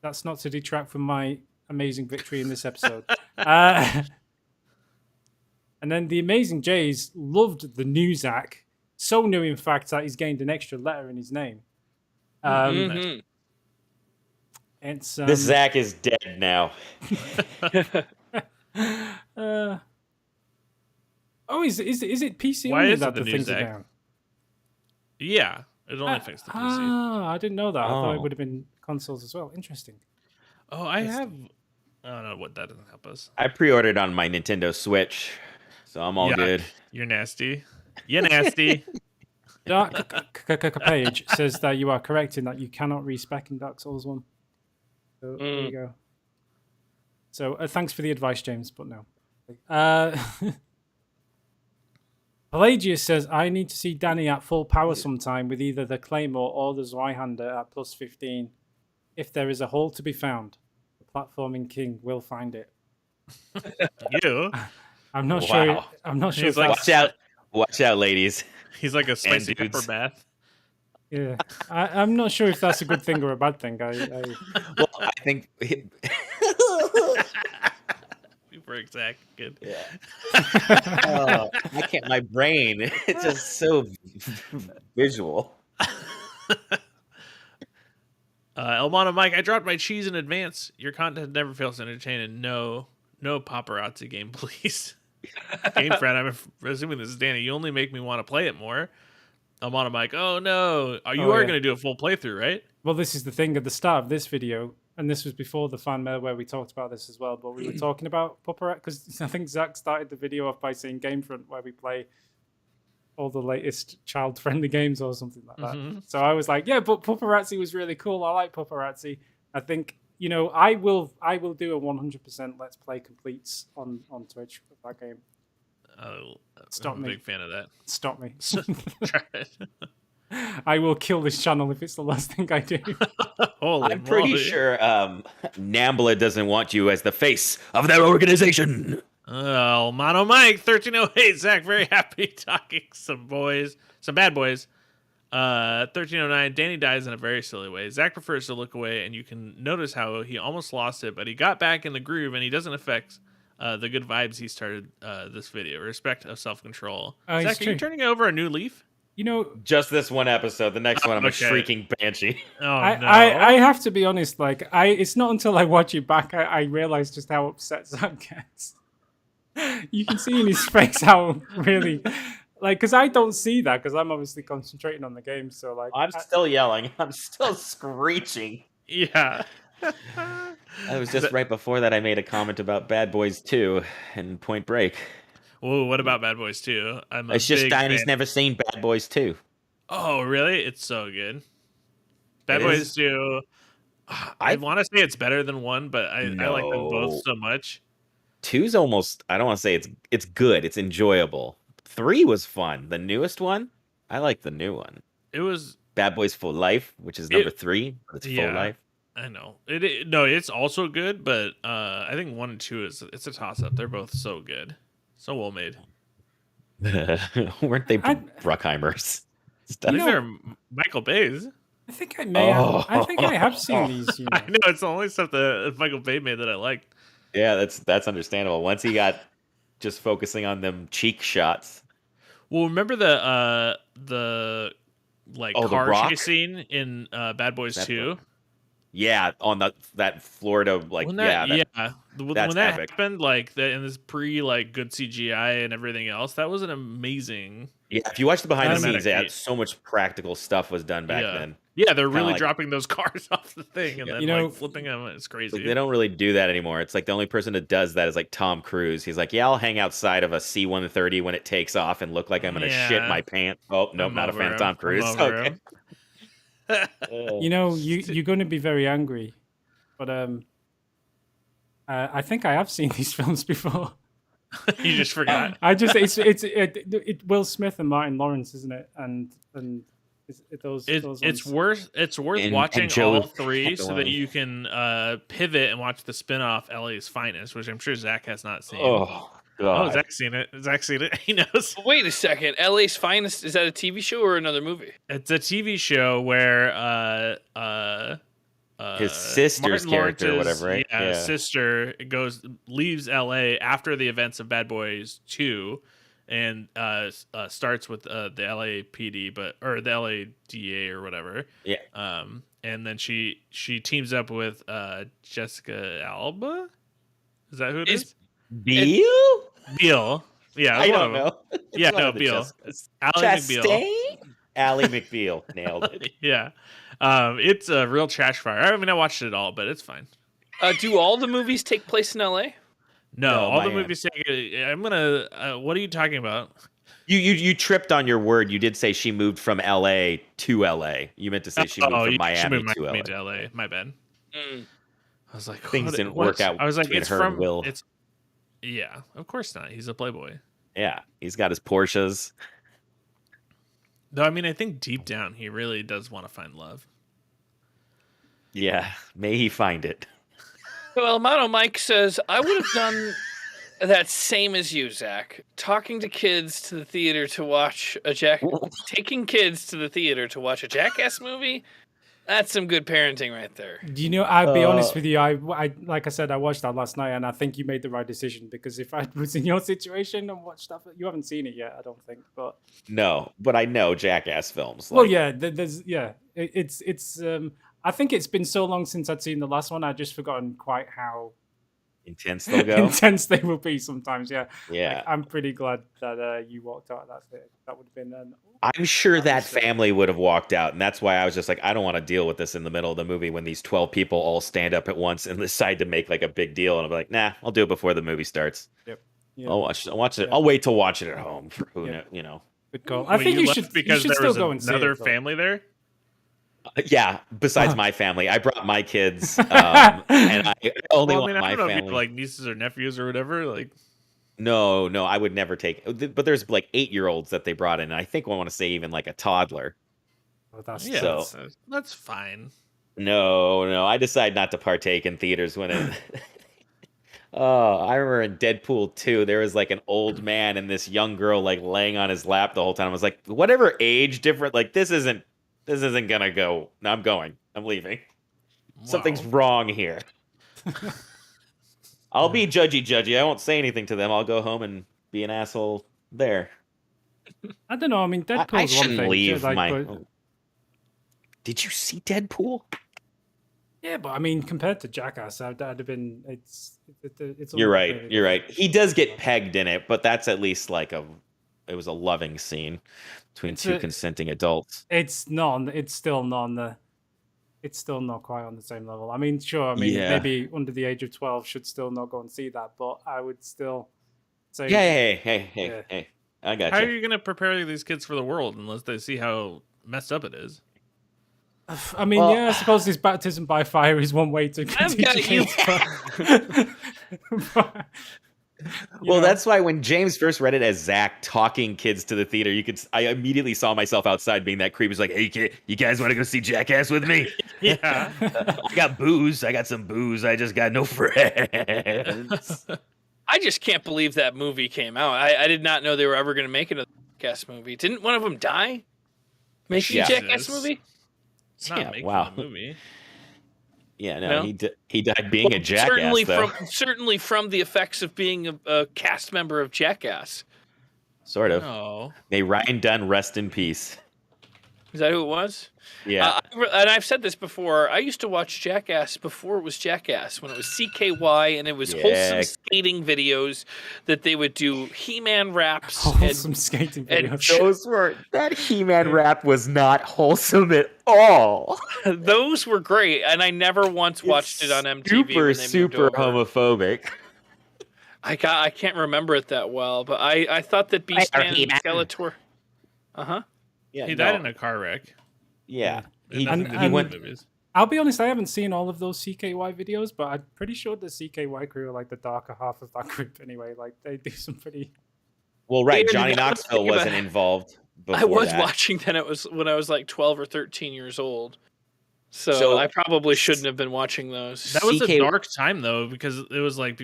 that's not to detract from my amazing victory in this episode. And then the Amazing Jays loved the new Zach. So new, in fact, that he's gained an extra letter in his name. It's this Zach is dead now. Is it PC Why only is that it the things Zach? are down? Yeah, it only affects the PC. I didn't know that. I thought it would have been consoles as well. Interesting. Oh, I have. I don't know what that doesn't help us. I pre-ordered on my Nintendo Switch, so I'm all good. You're nasty. You're nasty. Dark Page says that you are correct in that you cannot respec in Dark Souls 1. So there you go. So thanks for the advice, James, but no. Pelagius says, I need to see Danny at full power sometime with either the Claymore or the Zweihander at plus 15. If there is a hole to be found, the platforming king will find it. You? I'm not sure. I'm not sure. He's like, watch out, ladies. He's like a spicy pepper bath. Yeah, I'm not sure if that's a good thing or a bad thing. Well, I think for exact good. Yeah. I can't. My brain. It's just so visual. Elmana Mike, I dropped my cheese in advance. Your content never fails to entertain, and no paparazzi game, please. GameFront, I'm assuming this is Danny. You only make me want to play it more. Elmana Mike, oh no, you are going to do a full playthrough, right? Well, this is the thing at the start of this video, and this was before the fan mail where we talked about this as well. But we were talking about paparazzi because I think Zach started the video off by saying GameFront, where we play all the latest child-friendly games or something like that. Mm-hmm. So I was like, yeah, but paparazzi was really cool. I like paparazzi. I think, I will do a 100% Let's Play completes on Twitch with that game. Oh, Stop I'm me. a big fan of that. Stop me. Try it. I will kill this channel if it's the last thing I do. I'm pretty sure Nambla doesn't want you as the face of their organization. Oh, Mono Mike 1308. Zach, very happy talking some bad boys. 1309. Danny dies in a very silly way. Zach prefers to look away, and you can notice how he almost lost it, but he got back in the groove, and he doesn't affect the good vibes he started this video. Respect of self-control. Zach, are you turning over a new leaf? Just this one episode. The next one, I'm a shrieking banshee. Oh, no. I have to be honest. It's not until I watch it back I realize just how upset Zach gets. You can see in his face how really, because I don't see that because I'm obviously concentrating on the game. So I'm still yelling. I'm still screeching. Yeah. It was just right before that I made a comment about Bad Boys 2 and Point Break. Whoa, what about Bad Boys 2? It's just Diney's never seen Bad Boys 2. Oh, really? It's so good. Bad Boys 2. I want to say it's better than 1, but I like them both so much. 2's almost, I don't want to say it's good. It's enjoyable. 3 was fun. The newest one, I like the new one. It was Bad Boys Full Life, which is number 3. But it's Full Life. I know. It's also good, but I think 1 and 2 it's a toss-up. They're both so good. So well made. Weren't they Bruckheimers? I think they're Michael Bay's. I think I may have seen these. I know, it's the only stuff that Michael Bay made that I liked. Yeah, that's understandable. Once he got just focusing on them cheek shots. Well, remember the car chase scene in Bad Boys 2? Yeah, on that Florida when that happened, in this good CGI and everything else, that was an amazing. Yeah, if you watch the behind the scenes, so much practical stuff was done back then. Yeah, they're really dropping those cars off the thing and then flipping them. It's crazy. They don't really do that anymore. It's like the only person that does that is Tom Cruise. He's like, yeah, I'll hang outside of a C-130 when it takes off and look like I'm gonna shit my pants. Oh nope, not a fan of Tom Cruise. Okay. You're going to be very angry, but I think I have seen these films before. You just forgot. It's Will Smith and Martin Lawrence, isn't it? And it's worth watching all 3 so that you can pivot and watch the spin-off LA's Finest, which I'm sure Zach has not seen. Oh God. Zach's seen it. He knows. Wait a second. LA's Finest, is that a TV show or another movie? It's a TV show where his sister's Martin character or Lawrence's, whatever, right? Sister leaves L.A. after the events of Bad Boys 2, and starts with the LAPD, or the LADA or whatever. Yeah. And then she teams up with Jessica Alba. Is that who it is? Beale? Beale. Yeah, I don't know. Yeah, no, Beale. Ally McBeal. Ally McBeal. Nailed it. Yeah. It's a real trash fire. I mean, I watched it all, but it's fine. Do all the movies take place in L.A.? No, all the movies take. I'm gonna. What are you talking about? You tripped on your word. You did say she moved from L.A. to L.A. You meant to say she moved from Miami to L.A. My bad. Mm. I was like, things didn't work out. I was like, it's from Will. Yeah, of course not. He's a playboy. Yeah, he's got his Porsches. Though, I mean, I think deep down he really does want to find love. Yeah, may he find it. Well, Mono Mike says, I would have done that same as you, Zach. Taking kids to the theater to watch a Jackass movie. That's some good parenting right there. You know, I'll be honest with you. I like I said, I watched that last night, and I think you made the right decision, because if I was in your situation and watched stuff, you haven't seen it yet, I don't think. But no, but I know Jackass films. Well, yeah, it's. I think it's been so long since I'd seen the last one. I'd just forgotten quite how intense they'll go. Intense they will be sometimes. Yeah. Yeah. Like, I'm pretty glad that you walked out of that theater. That would have been. I'm sure that family would have walked out, and that's why I was just like, I don't want to deal with this in the middle of the movie when these 12 people all stand up at once and decide to make like a big deal, and I'm like, nah, I'll do it before the movie starts. Yep. Yeah. I'll watch it. I'll wait to watch it at home. For who know. Good call. I think you should because there was go and another family there. Yeah, besides my family, I brought my kids, and I only want my family. Like nieces or nephews or whatever. Like, no, I would never take. But there's like 8-year-olds that they brought in, and I think I want to say even like a toddler. Oh, that's that's fine. No, I decide not to partake in theaters when it. Oh, I remember in Deadpool 2, there was like an old man and this young girl like laying on his lap the whole time. I was like, whatever age different, like this isn't gonna go. No, I'm going. I'm leaving. Wow. Something's wrong here. I'll be judgy. I won't say anything to them. I'll go home and be an asshole there. I don't know. I mean, Deadpool's I shouldn't one thing. leave But... Did you see Deadpool? Yeah, but I mean, compared to Jackass, that'd have been. It's. You're right. He does get pegged in it, but that's at least like it was a loving scene between two consenting adults. It's still not quite on the same level. I mean, sure. I mean, maybe under the age of 12 should still not go and see that, but I would still say. Hey. I got you. How are you going to prepare these kids for the world unless they see how messed up it is? I mean, I suppose this baptism by fire is one way to continue. Well, that's why when James first read it as Zach talking kids to the theater, I immediately saw myself outside being that creep. It's like, hey, you guys want to go see Jackass with me? Yeah. I got booze. I got some booze. I just got no friends. I just can't believe that movie came out. I did not know they were ever going to make another Jackass movie. Didn't one of them die? Making a Jackass movie? Not making the movie. Yeah, no? He died being a jackass, certainly from the effects of being a cast member of Jackass. Sort of. Oh. May Ryan Dunn rest in peace. Is that who it was? Yeah. And I've said this before. I used to watch Jackass before it was Jackass, when it was CKY, and it was wholesome skating videos that they would do He-Man raps. Wholesome skating videos. That He-Man rap was not wholesome at all. Those were great, and I never once watched it on MTV. Super homophobic. I can't remember it that well, but I thought that Beastman and Skeletor. Yeah, he died in a car wreck. Yeah. He went. I'll be honest, I haven't seen all of those CKY videos, but I'm pretty sure the CKY crew are like the darker half of that group anyway. Like, they do some pretty... Well, right, Johnny Knoxville wasn't involved before I was watching that. It was when I was like 12 or 13 years old. So I probably shouldn't have been watching those. That was a dark time though, because it was like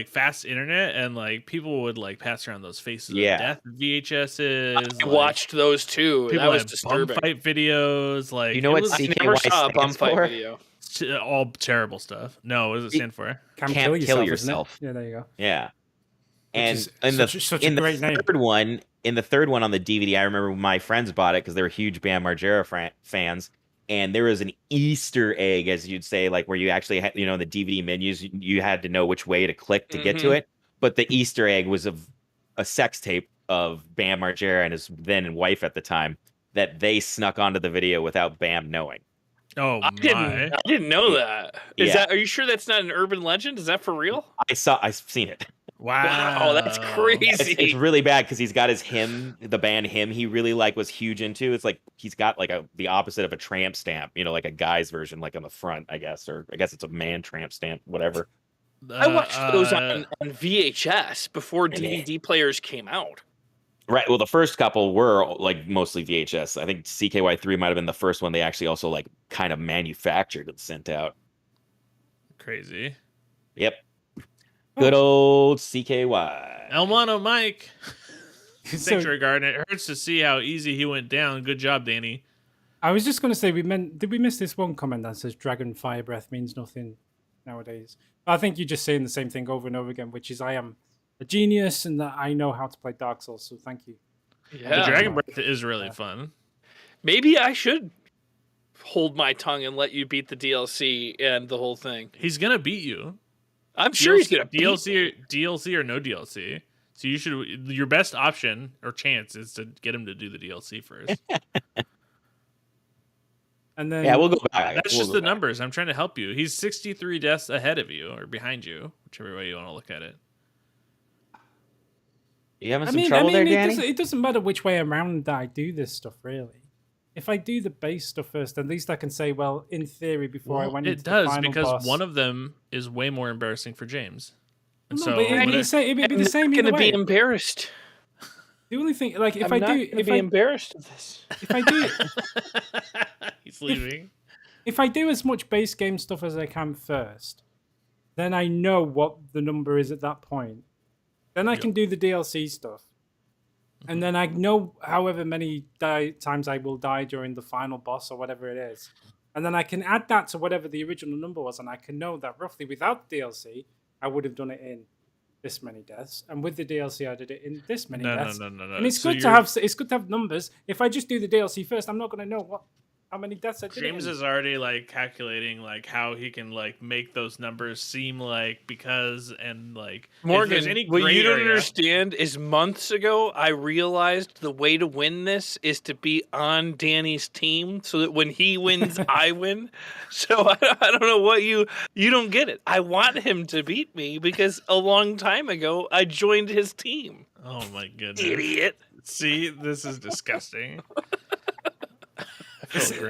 fast internet, and like people would like pass around those Faces of Death VHSs. I watched those too. People that was had disturbing. bum fight videos. Like, you know what CKY I never saw a bum fight video. all terrible stuff. No, what does it stand for? Can't kill yourself. yourself. Yeah, there you go. Yeah. And such a great name. In the third one on the DVD, I remember my friends bought it because they were huge Bam Margera fans, and there was an Easter egg, as you'd say, like where you actually had, the DVD menus, you had to know which way to click to get to it. But the Easter egg was a sex tape of Bam Margera and his then wife at the time that they snuck onto the video without Bam knowing. Oh, I didn't know that. Are you sure that's not an urban legend? Is that for real? I've seen it. Wow, that's crazy. It's really bad because he's got his hymn, the band Hymn. He really was huge into. It's like he's got like the opposite of a tramp stamp, like a guy's version, like on the front, I guess, or I guess it's a man tramp stamp, whatever. I watched those on VHS before DVD players came out. Right. Well, the first couple were like mostly VHS. I think CKY3 might have been the first one they actually also like kind of manufactured and sent out. Crazy. Yep. Good old CKY. Elmano Mike. Thanks, Regard. It hurts to see how easy he went down. Good job, Danny. I was just going to say, did we miss this one comment that says Dragon Fire Breath means nothing nowadays? I think you're just saying the same thing over and over again, which is I am a genius and that I know how to play Dark Souls, so thank you. Yeah. The Dragon Breath is really fun. Maybe I should hold my tongue and let you beat the DLC and the whole thing. He's going to beat you. I'm sure he's gonna DLC or no DLC. So your best option or chance is to get him to do the DLC first. And then we'll go back. That's just the numbers. I'm trying to help you. He's 63 deaths ahead of you or behind you, whichever way you want to look at it. You having some trouble there, Danny? It doesn't matter which way around that I do this stuff, really. If I do the base stuff first, at least I can say, well, in theory, before I went into the final boss... It does, because one of them is way more embarrassing for James. And so, but it'd be the same either way. I'm going to be embarrassed. The only thing, like, if I'm I not do... If be embarrassed of this. If I do... He's leaving. If I do as much base game stuff as I can first, then I know what the number is at that point. Then I can do the DLC stuff. And then I know however many times I will die during the final boss or whatever it is. And then I can add that to whatever the original number was, and I can know that roughly without the DLC, I would have done it in this many deaths. And with the DLC, I did it in this many deaths. No. And it's good to have numbers. If I just do the DLC first, I'm not going to know how many deaths I did. James is already like calculating like how he can like make those numbers seem like because and like Morgan, what you don't understand is months ago I realized the way to win this is to be on Danny's team so that when he wins I win. So I don't know what you don't get it. I want him to beat me because a long time ago I joined his team. Oh my goodness. Idiot. See, this is disgusting.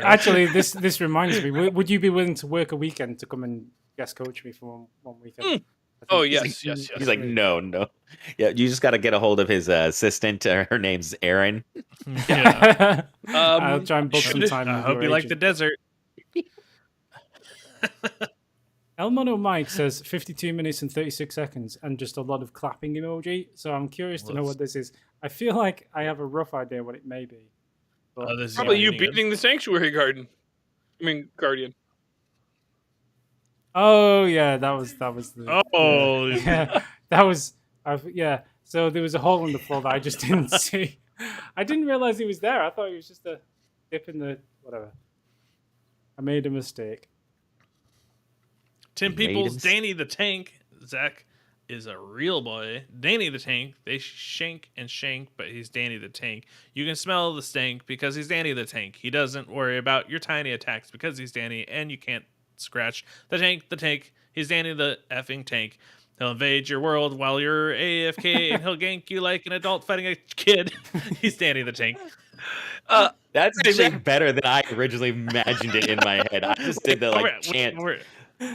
Actually, this reminds me. Would you be willing to work a weekend to come and guest coach me for one weekend? Oh yes. He's like, no. Yeah, you just got to get a hold of his assistant. Her name's Erin. Yeah. I'll try and book some time. I hope you like the desert. Elmono Mike says 52 minutes and 36 seconds and just a lot of clapping emoji. So I'm curious to know what this is. I feel like I have a rough idea what it may be. Probably you beating the Sanctuary Guardian. Oh yeah, that was the. Oh yeah, that was. Yeah. So there was a hole in the floor that I just didn't see. I didn't realize he was there. I thought it was just a dip in the whatever. I made a mistake. Tim Peoples, Danny the Tank, Zach is a real boy. Danny the Tank, they shank, but he's Danny the Tank. You can smell the stank because he's Danny the Tank. He doesn't worry about your tiny attacks because he's Danny, and you can't scratch the tank. He's Danny the effing Tank. He'll invade your world while you're AFK, and he'll gank you like an adult fighting a kid. He's Danny the Tank. That's actually better than I originally imagined it in my head. I just did the chant.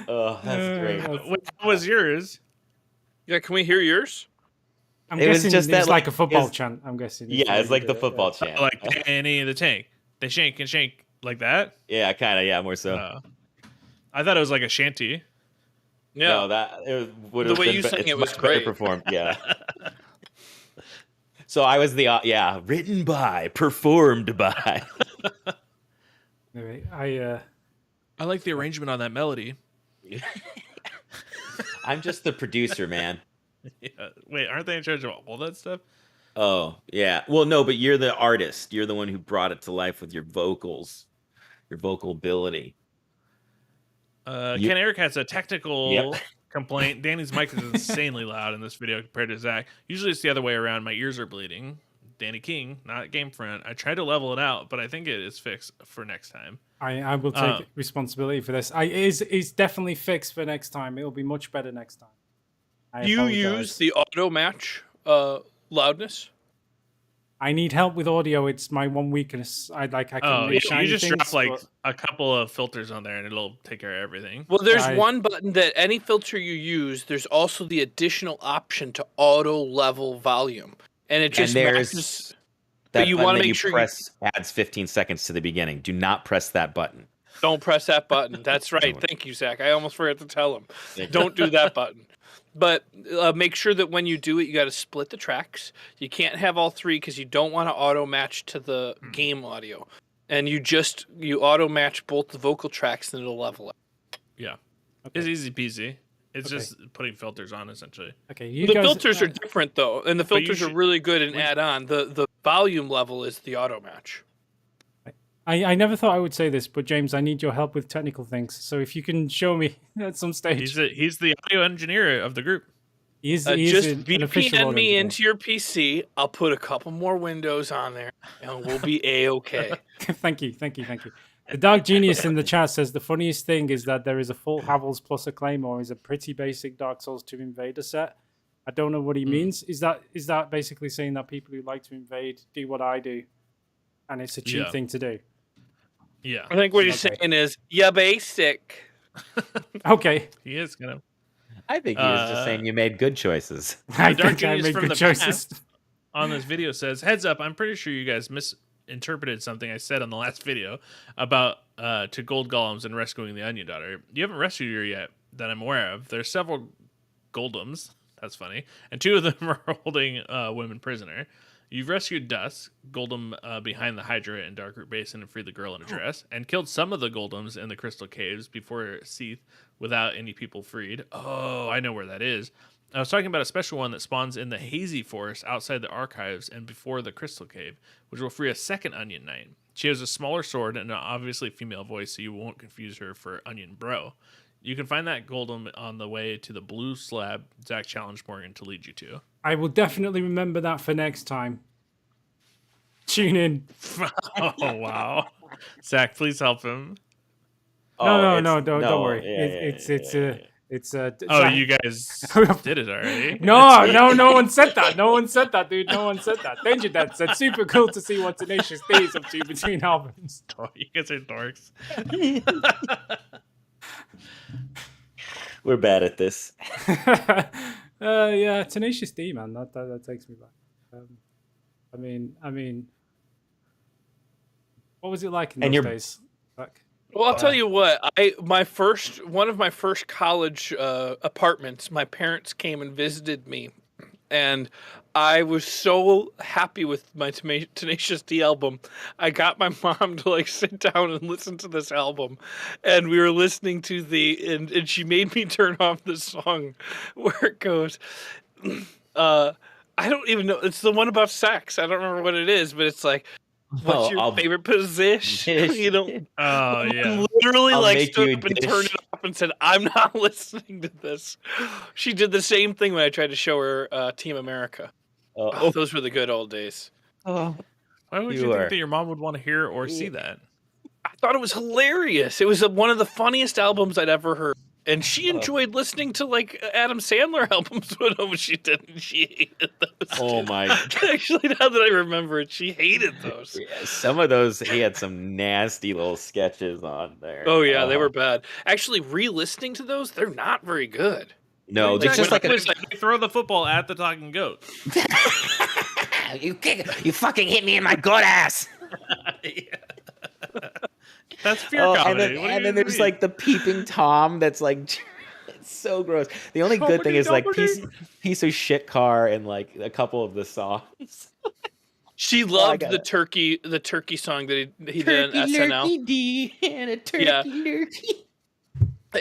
Oh, that's great. What was yours? Yeah, can we hear yours? I'm guessing just it's like a football chant. I'm guessing. Yeah, it's like the football chant. Like Danny the Tank. They shank and shank like that? Yeah, kind of. Yeah, more so. I thought it was like a shanty. Yeah. No, the way you sang it was great. Performed. Yeah. So I was written by, performed by. Anyway, I like the arrangement on that melody. I'm just the producer, man. Yeah. Wait, aren't they in charge of all that stuff? Oh, yeah. Well, no, but you're the artist. You're the one who brought it to life with your vocals, your vocal ability. Ken Eric has a technical complaint. Danny's mic is insanely loud in this video compared to Zach. Usually it's the other way around. My ears are bleeding. Danny King, not GameFront. I tried to level it out, but I think it is fixed for next time. I will take responsibility for this. It's definitely fixed for next time. It'll be much better next time. You use the auto match loudness? I need help with audio. It's my one weakness. I can make shiny you just things, drop like a couple of filters on there and it'll take care of everything. Well, there's one button that any filter you use, there's also the additional option to auto level volume. And it just matches. But you want to make sure press adds 15 seconds to the beginning. Do not press that button. Don't press that button. That's right. Thank you, Zach. I almost forgot to tell him. Don't do that button. But make sure that when you do it, you got to split the tracks. You can't have all three because you don't want to auto match to the game audio. And you auto match both the vocal tracks and it'll level it. Yeah. Okay. It's easy peasy. It's just putting filters on, essentially. Okay, filters are different, though. And the filters are really good and add on. The volume level is the auto match. I never thought I would say this, but James, I need your help with technical things. So if you can show me at some stage. He's the audio engineer of the group. Just VPN me into your PC. I'll put a couple more windows on there, and we'll be A-okay. Thank you. The Dark Genius in the chat says the funniest thing is that there is a full Havels plus a Claymore is a pretty basic Dark Souls 2 Invader set. I don't know what he means. Is that basically saying that people who like to invade do what I do, and it's a cheap thing to do? Yeah. I think what he's saying is, basic. Okay. He is gonna. I think he was just saying you made good choices. I think I made good choices. On this video says, heads up, I'm pretty sure you guys misinterpreted something I said on the last video about to gold golems and rescuing the Onion Daughter. You haven't rescued her yet that I'm aware of. There's several goldems. That's funny. And 2 of them are holding women prisoner. You've rescued Dusk, Goldem behind the Hydra in Darkroot Basin, and freed the girl in a dress, and killed some of the Goldems in the Crystal Caves before Seath without any people freed. Oh, I know where that is. I was talking about a special one that spawns in the Hazy Forest outside the Archives and before the Crystal Cave, which will free a second Onion Knight. She has a smaller sword and an obviously female voice, so you won't confuse her for Onion Bro. You can find that Goldem on the way to the blue slab Zach challenged Morgan to lead you to. I will definitely remember that for next time. Tune in. Oh, wow. Zach, please help him. No, don't worry. It's Oh, you guys did it already. No one said that. No one said that, dude. No one said that. Danger Dad said super cool to see what Tenacious D is up to between albums. You guys are dorks. We're bad at this. Yeah, Tenacious D, man. That takes me back. I mean, what was it like in those days? Well, I'll tell you what. One of my first college apartments. My parents came and visited me, and I was so happy with my Tenacious D album. I got my mom to sit down and listen to this album, and we were listening to and she made me turn off the song where it goes. I don't even know. It's the one about sex. I don't remember what it is, but it's like, what's your favorite position? Oh, yeah. Literally stood up and turned it off and said, I'm not listening to this. She did the same thing when I tried to show her Team America. Those were the good old days. Why would you think that your mom would want to hear or see that? I thought it was hilarious. It was one of the funniest albums I'd ever heard. And she enjoyed listening to Adam Sandler albums when she didn't. She hated those. Oh my! Actually, now that I remember it, she hated those. Yeah, some of those he had some nasty little sketches on there. Oh yeah, they were bad. Actually, re-listening to those, they're not very good. No, they're just like throw the football at the talking goat. You fucking hit me in my goat ass. That's fear comedy. And then there's the peeping Tom that's it's so gross. The only good thing is piece of shit car and a couple of the songs. She loved the turkey song that he did on SNL. D and a turkey lurkey.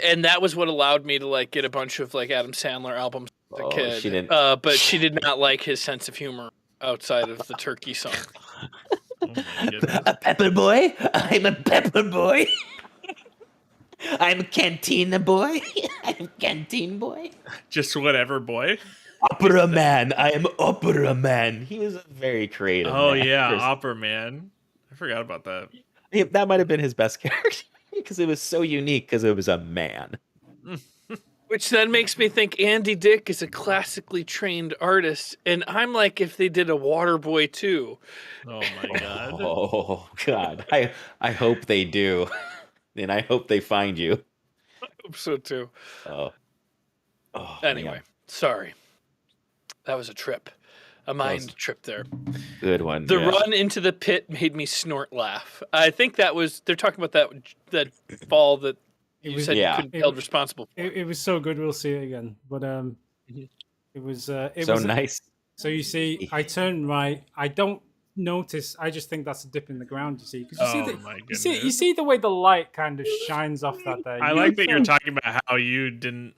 And that was what allowed me to like get a bunch of like Adam Sandler albums as a kid. She didn't. But she did not like his sense of humor outside of the turkey song. A pepper boy. I'm a pepper boy. I'm a cantina boy. I'm a canteen boy. Just whatever boy. Opera man. I am opera man. He was very creative. Oh yeah, opera man. I forgot about that. Yeah, that might have been his best character because it was so unique because it was a man. Which then makes me think Andy Dick is a classically trained artist, and I'm like, if they did a Water Boy too. Oh my god. Oh god. I hope they do. And I hope they find you. I hope so too. Anyway, man. Sorry. That was a trip. A mind trip there. Good one. The run into the pit made me snort laugh. I think that was, they're talking about that fall that you said you couldn't be held responsible for. It was so good, we'll see it again. But it was nice. So you see, I turn right. I don't notice. I just think that's a dip in the ground. You see, because you see the way the light kind of shines off that there. I like that you're talking about how you didn't.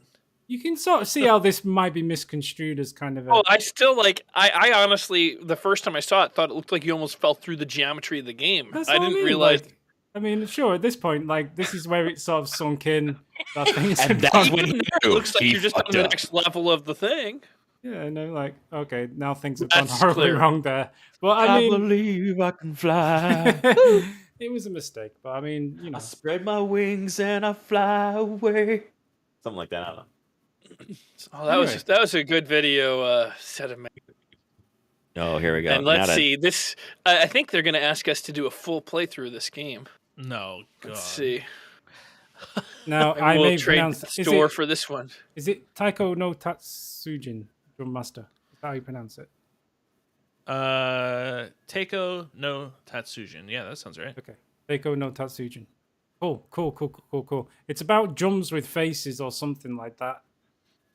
You can sort of see how this might be misconstrued as kind of. I still like. I honestly, the first time I saw it, thought it looked like you almost fell through the geometry of the game. I didn't realize. Like, I mean, sure. At this point, like this is where it sort of sunk in. That things and that's when it looks like you're just on the next level of the thing. Yeah, no, like okay, now things have gone horribly wrong there. But I mean, believe I can fly. It was a mistake, but I mean, you know, I spread my wings and I fly away. Something like that. I don't know. Oh, that was a good video set of. Oh, here we go. And let's see this. I think they're going to ask us to do a full playthrough of this game. No, God. Let's see. Now I may pronounce the store for this one. Is it Taiko no Tatsujin, Drum Master? Is that how you pronounce it? Taiko no Tatsujin. Yeah, that sounds right. Okay, Taiko no Tatsujin. Cool. It's about drums with faces or something like that.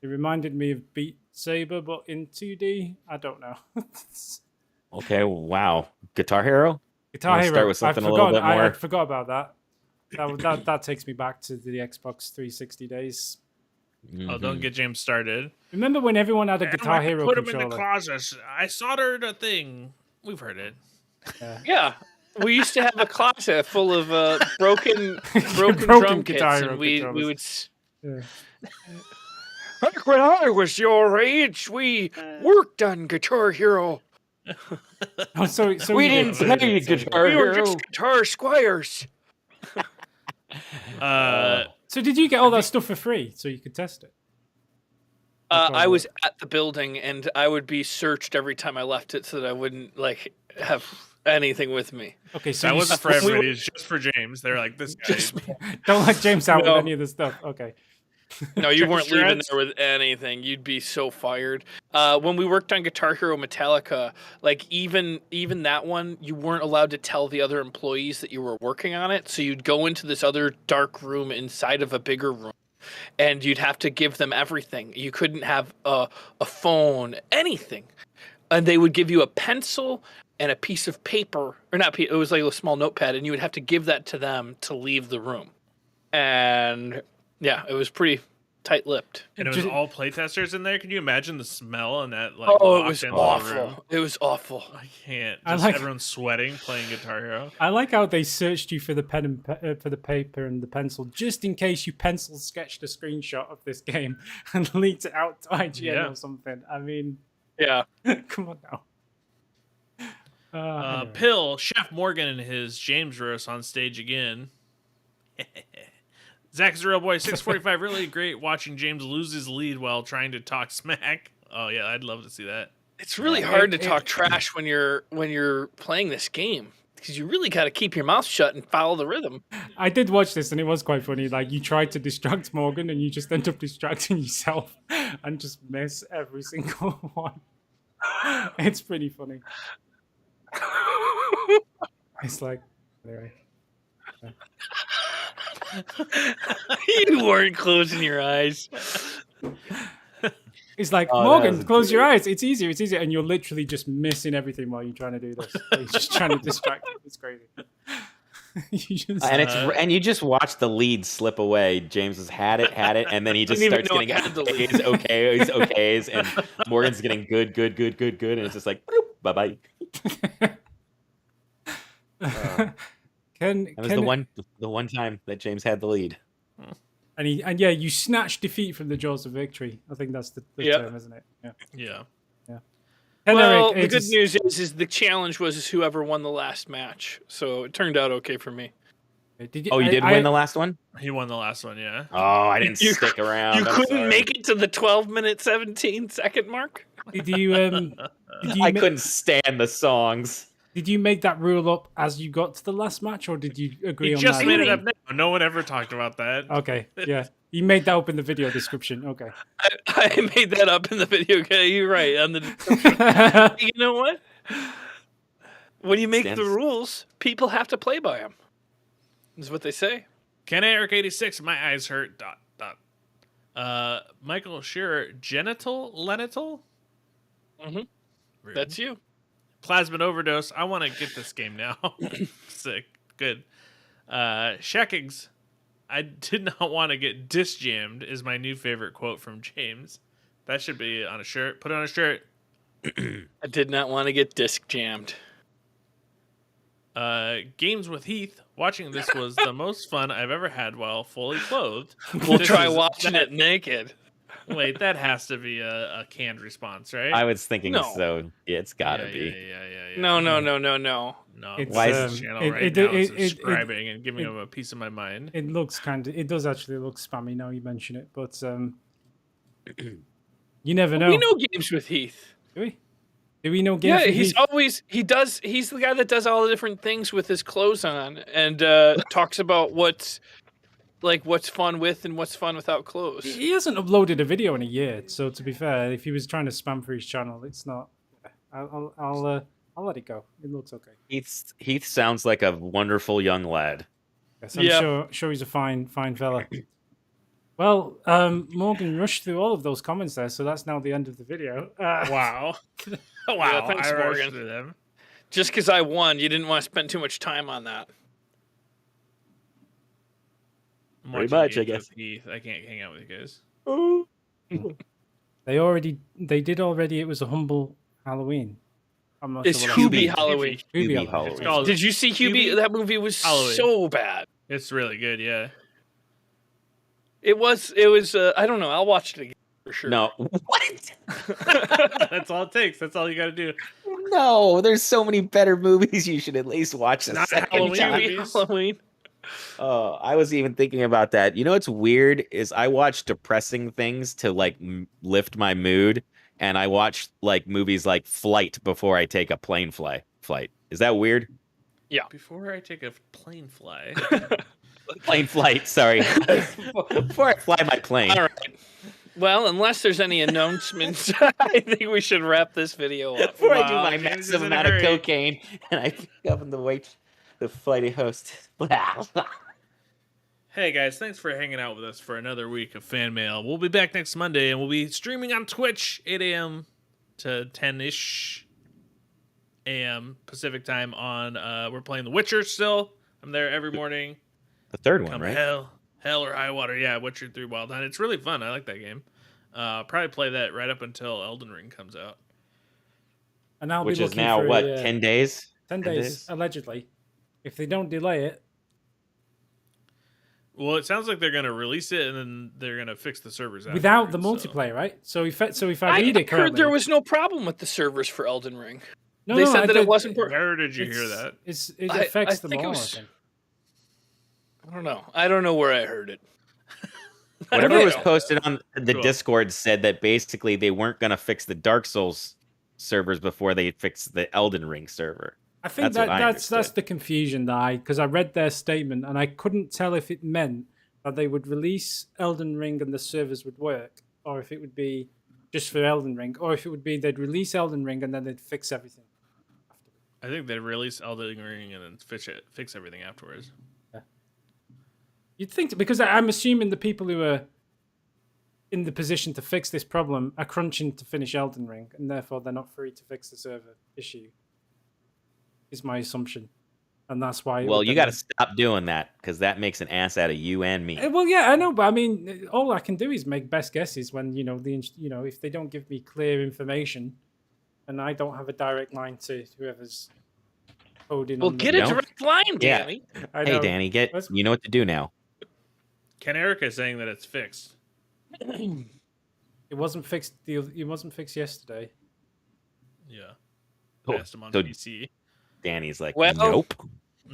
It reminded me of Beat Saber, but in 2D. I don't know. Okay, wow. Guitar Hero? Guitar Hero. Start with something a little bit more. I forgot about that. That takes me back to the Xbox 360 days. Oh, don't get James started. Remember when everyone had a Guitar Hero put controller? Put him in the closet. I soldered a thing. We've heard it. Yeah. We used to have a closet full of broken drum kits, and we would. Yeah. Back when I was your age, we worked on Guitar Hero. So we didn't play Guitar Hero. We were just guitar squires. So did you get all that stuff for free so you could test it? I was at the building, and I would be searched every time I left it so that I wouldn't like have anything with me. Okay, so that wasn't for everybody. It's just for James. They're like, this guy. Don't let James out with any of this stuff. Okay. No, you weren't leaving there with anything. You'd be so fired. When we worked on Guitar Hero Metallica, like even that one, you weren't allowed to tell the other employees that you were working on it. So you'd go into this other dark room inside of a bigger room, and you'd have to give them everything. You couldn't have a phone, anything. And they would give you a pencil and a piece of paper, or not, it was like a small notepad, and you would have to give that to them to leave the room. And yeah, it was pretty tight-lipped. And it was all playtesters in there? Can you imagine the smell and that? Like, it was awful. It was awful. I can't. Everyone's sweating playing Guitar Hero. I like how they searched you for the pen and for the paper and the pencil, just in case you pencil sketched a screenshot of this game and leaked it out to IGN or something. I mean, yeah, come on now. Anyway. Pill, Chef Morgan and his James roast on stage again. Zach is a real boy, 645. Really great watching James lose his lead while trying to talk smack. Oh yeah, I'd love to see that. It's really hard to talk trash when you're playing this game because you really got to keep your mouth shut and follow the rhythm. I did watch this and it was quite funny. Like you tried to distract Morgan and you just end up distracting yourself and just miss every single one. It's pretty funny. It's like anyway. You weren't closing your eyes. He's like, Morgan, close your eyes. It's easier. It's easier. And you're literally just missing everything while you're trying to do this. You're just trying to distract him. It's crazy. And you just watch the lead slip away. James has had it, and then he just starts getting okays, and Morgan's getting good, and it's just like, bye bye. That was the one time that James had the lead. And you snatch defeat from the jaws of victory. I think that's the term, isn't it? Yeah. Well, the good news is the challenge was whoever won the last match, so it turned out okay for me. You did win the last one? He won the last one, yeah. Oh, I didn't stick around. You couldn't make it to the 12-minute 17-second mark? I couldn't stand the songs. Did you make that rule up as you got to the last match, or did you agree on that? He just made it up now. No one ever talked about that. Okay, yeah. You made that up in the video description. Okay. I made that up in the video. Okay, you're right. On the description. You know what? When you make the rules, people have to play by them. Is what they say. Ken Eric 86, my eyes hurt. ... Michael Shearer, genital lenital? Mm-hmm. That's you. Plasmid overdose. I want to get this game now. Sick. Good. Shackings. I did not want to get disjammed is my new favorite quote from James. That should be on a shirt. Put it on a shirt. I did not want to get disc jammed. Games with Heath. Watching this was the most fun I've ever had while fully clothed. We'll try watching it naked. Wait, that has to be a canned response, right? I was thinking so. Yeah, it's gotta be. Yeah. No. No. Why is this channel right now is subscribing and giving him a piece of my mind? It looks it does actually look spammy now you mention it, but you never know. We know Games with Heath. Do we? Do we know Games with Heath? He's the guy that does all the different things with his clothes on and talks about what's fun with and what's fun without clothes. He hasn't uploaded a video in a year, so to be fair, if he was trying to spam for his channel, it's not. I'll let it go. It looks okay. Heath sounds like a wonderful young lad. Yes, I'm sure he's a fine fella. Well, Morgan rushed through all of those comments there, so that's now the end of the video. Wow. Yeah, thanks, I Morgan. through them. Just because I won, you didn't want to spend too much time on that. Pretty much, I guess. Heath. I can't hang out with you guys. They did already. It was a humble Halloween. I'm not it's sure Hubie Halloween. Hubie Halloween. Did you see Hubie? That movie was Halloween. So bad. It's really good, yeah. It was. I don't know. I'll watch it again for sure. No. What? That's all it takes. That's all you got to do. No, there's so many better movies. You should at least watch the second time. Halloween. Oh, I was even thinking about that. You know what's weird is I watch depressing things to like lift my mood, and I watch like movies like Flight before I take a plane flight. Is that weird? Yeah. Before I take a plane fly. Plane flight. Sorry. Before I fly my plane. All right. Well, unless there's any announcements, I think we should wrap this video up. Before I do my massive amount of cocaine and I pick up in the flighty host. Hey guys, thanks for hanging out with us for another week of fan mail. We'll be back next Monday, and we'll be streaming on Twitch 8 a.m. to 10-ish a.m. Pacific time on we're playing The Witcher still. I'm there every morning. The third one, right? Hell or High Water. Yeah, Witcher 3 Wild Hunt. It's really fun. I like that game. Probably play that right up until Elden Ring comes out. And I'll Which be is now, for 10 days? 10 days, allegedly. If they don't delay it. Well, it sounds like they're going to release it and then they're going to fix the servers out. Without the multiplayer, right? So if I read it correctly... I heard there was no problem with the servers for Elden Ring. They said that it wasn't... Where did you hear that? It affects them all, I think. I don't know. I don't know where I heard it. Whatever was posted on the Discord said that basically they weren't going to fix the Dark Souls servers before they fixed the Elden Ring server. I think that's the confusion because I read their statement and I couldn't tell if it meant that they would release Elden Ring and the servers would work, or if it would be just for Elden Ring, or if it would be they'd release Elden Ring and then they'd fix everything. I think they'd release Elden Ring and then fix everything afterwards. Yeah. You'd think, because I'm assuming the people who are in the position to fix this problem are crunching to finish Elden Ring, and therefore they're not free to fix the server issue. Is my assumption, and that's why. Well, you got to stop doing that because that makes an ass out of you and me. Well, yeah, I know, but I mean, all I can do is make best guesses when if they don't give me clear information, and I don't have a direct line to whoever's coding. Well, get a direct line, Danny. Yeah. Hey, Danny, you know what to do now. Ken Erica is saying that it's fixed. It wasn't fixed. It wasn't fixed yesterday. Yeah. Oh, Passed him on PC. Danny's like, well, nope.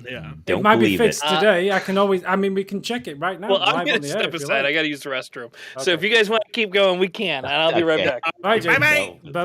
Yeah. It might be fixed today. I can always. I mean, we can check it right now. Well, I'm gonna step aside. I got to use the restroom. Okay. So if you guys want to keep going, we can. And I'll be right back. Bye, Jay. Bye. Bye.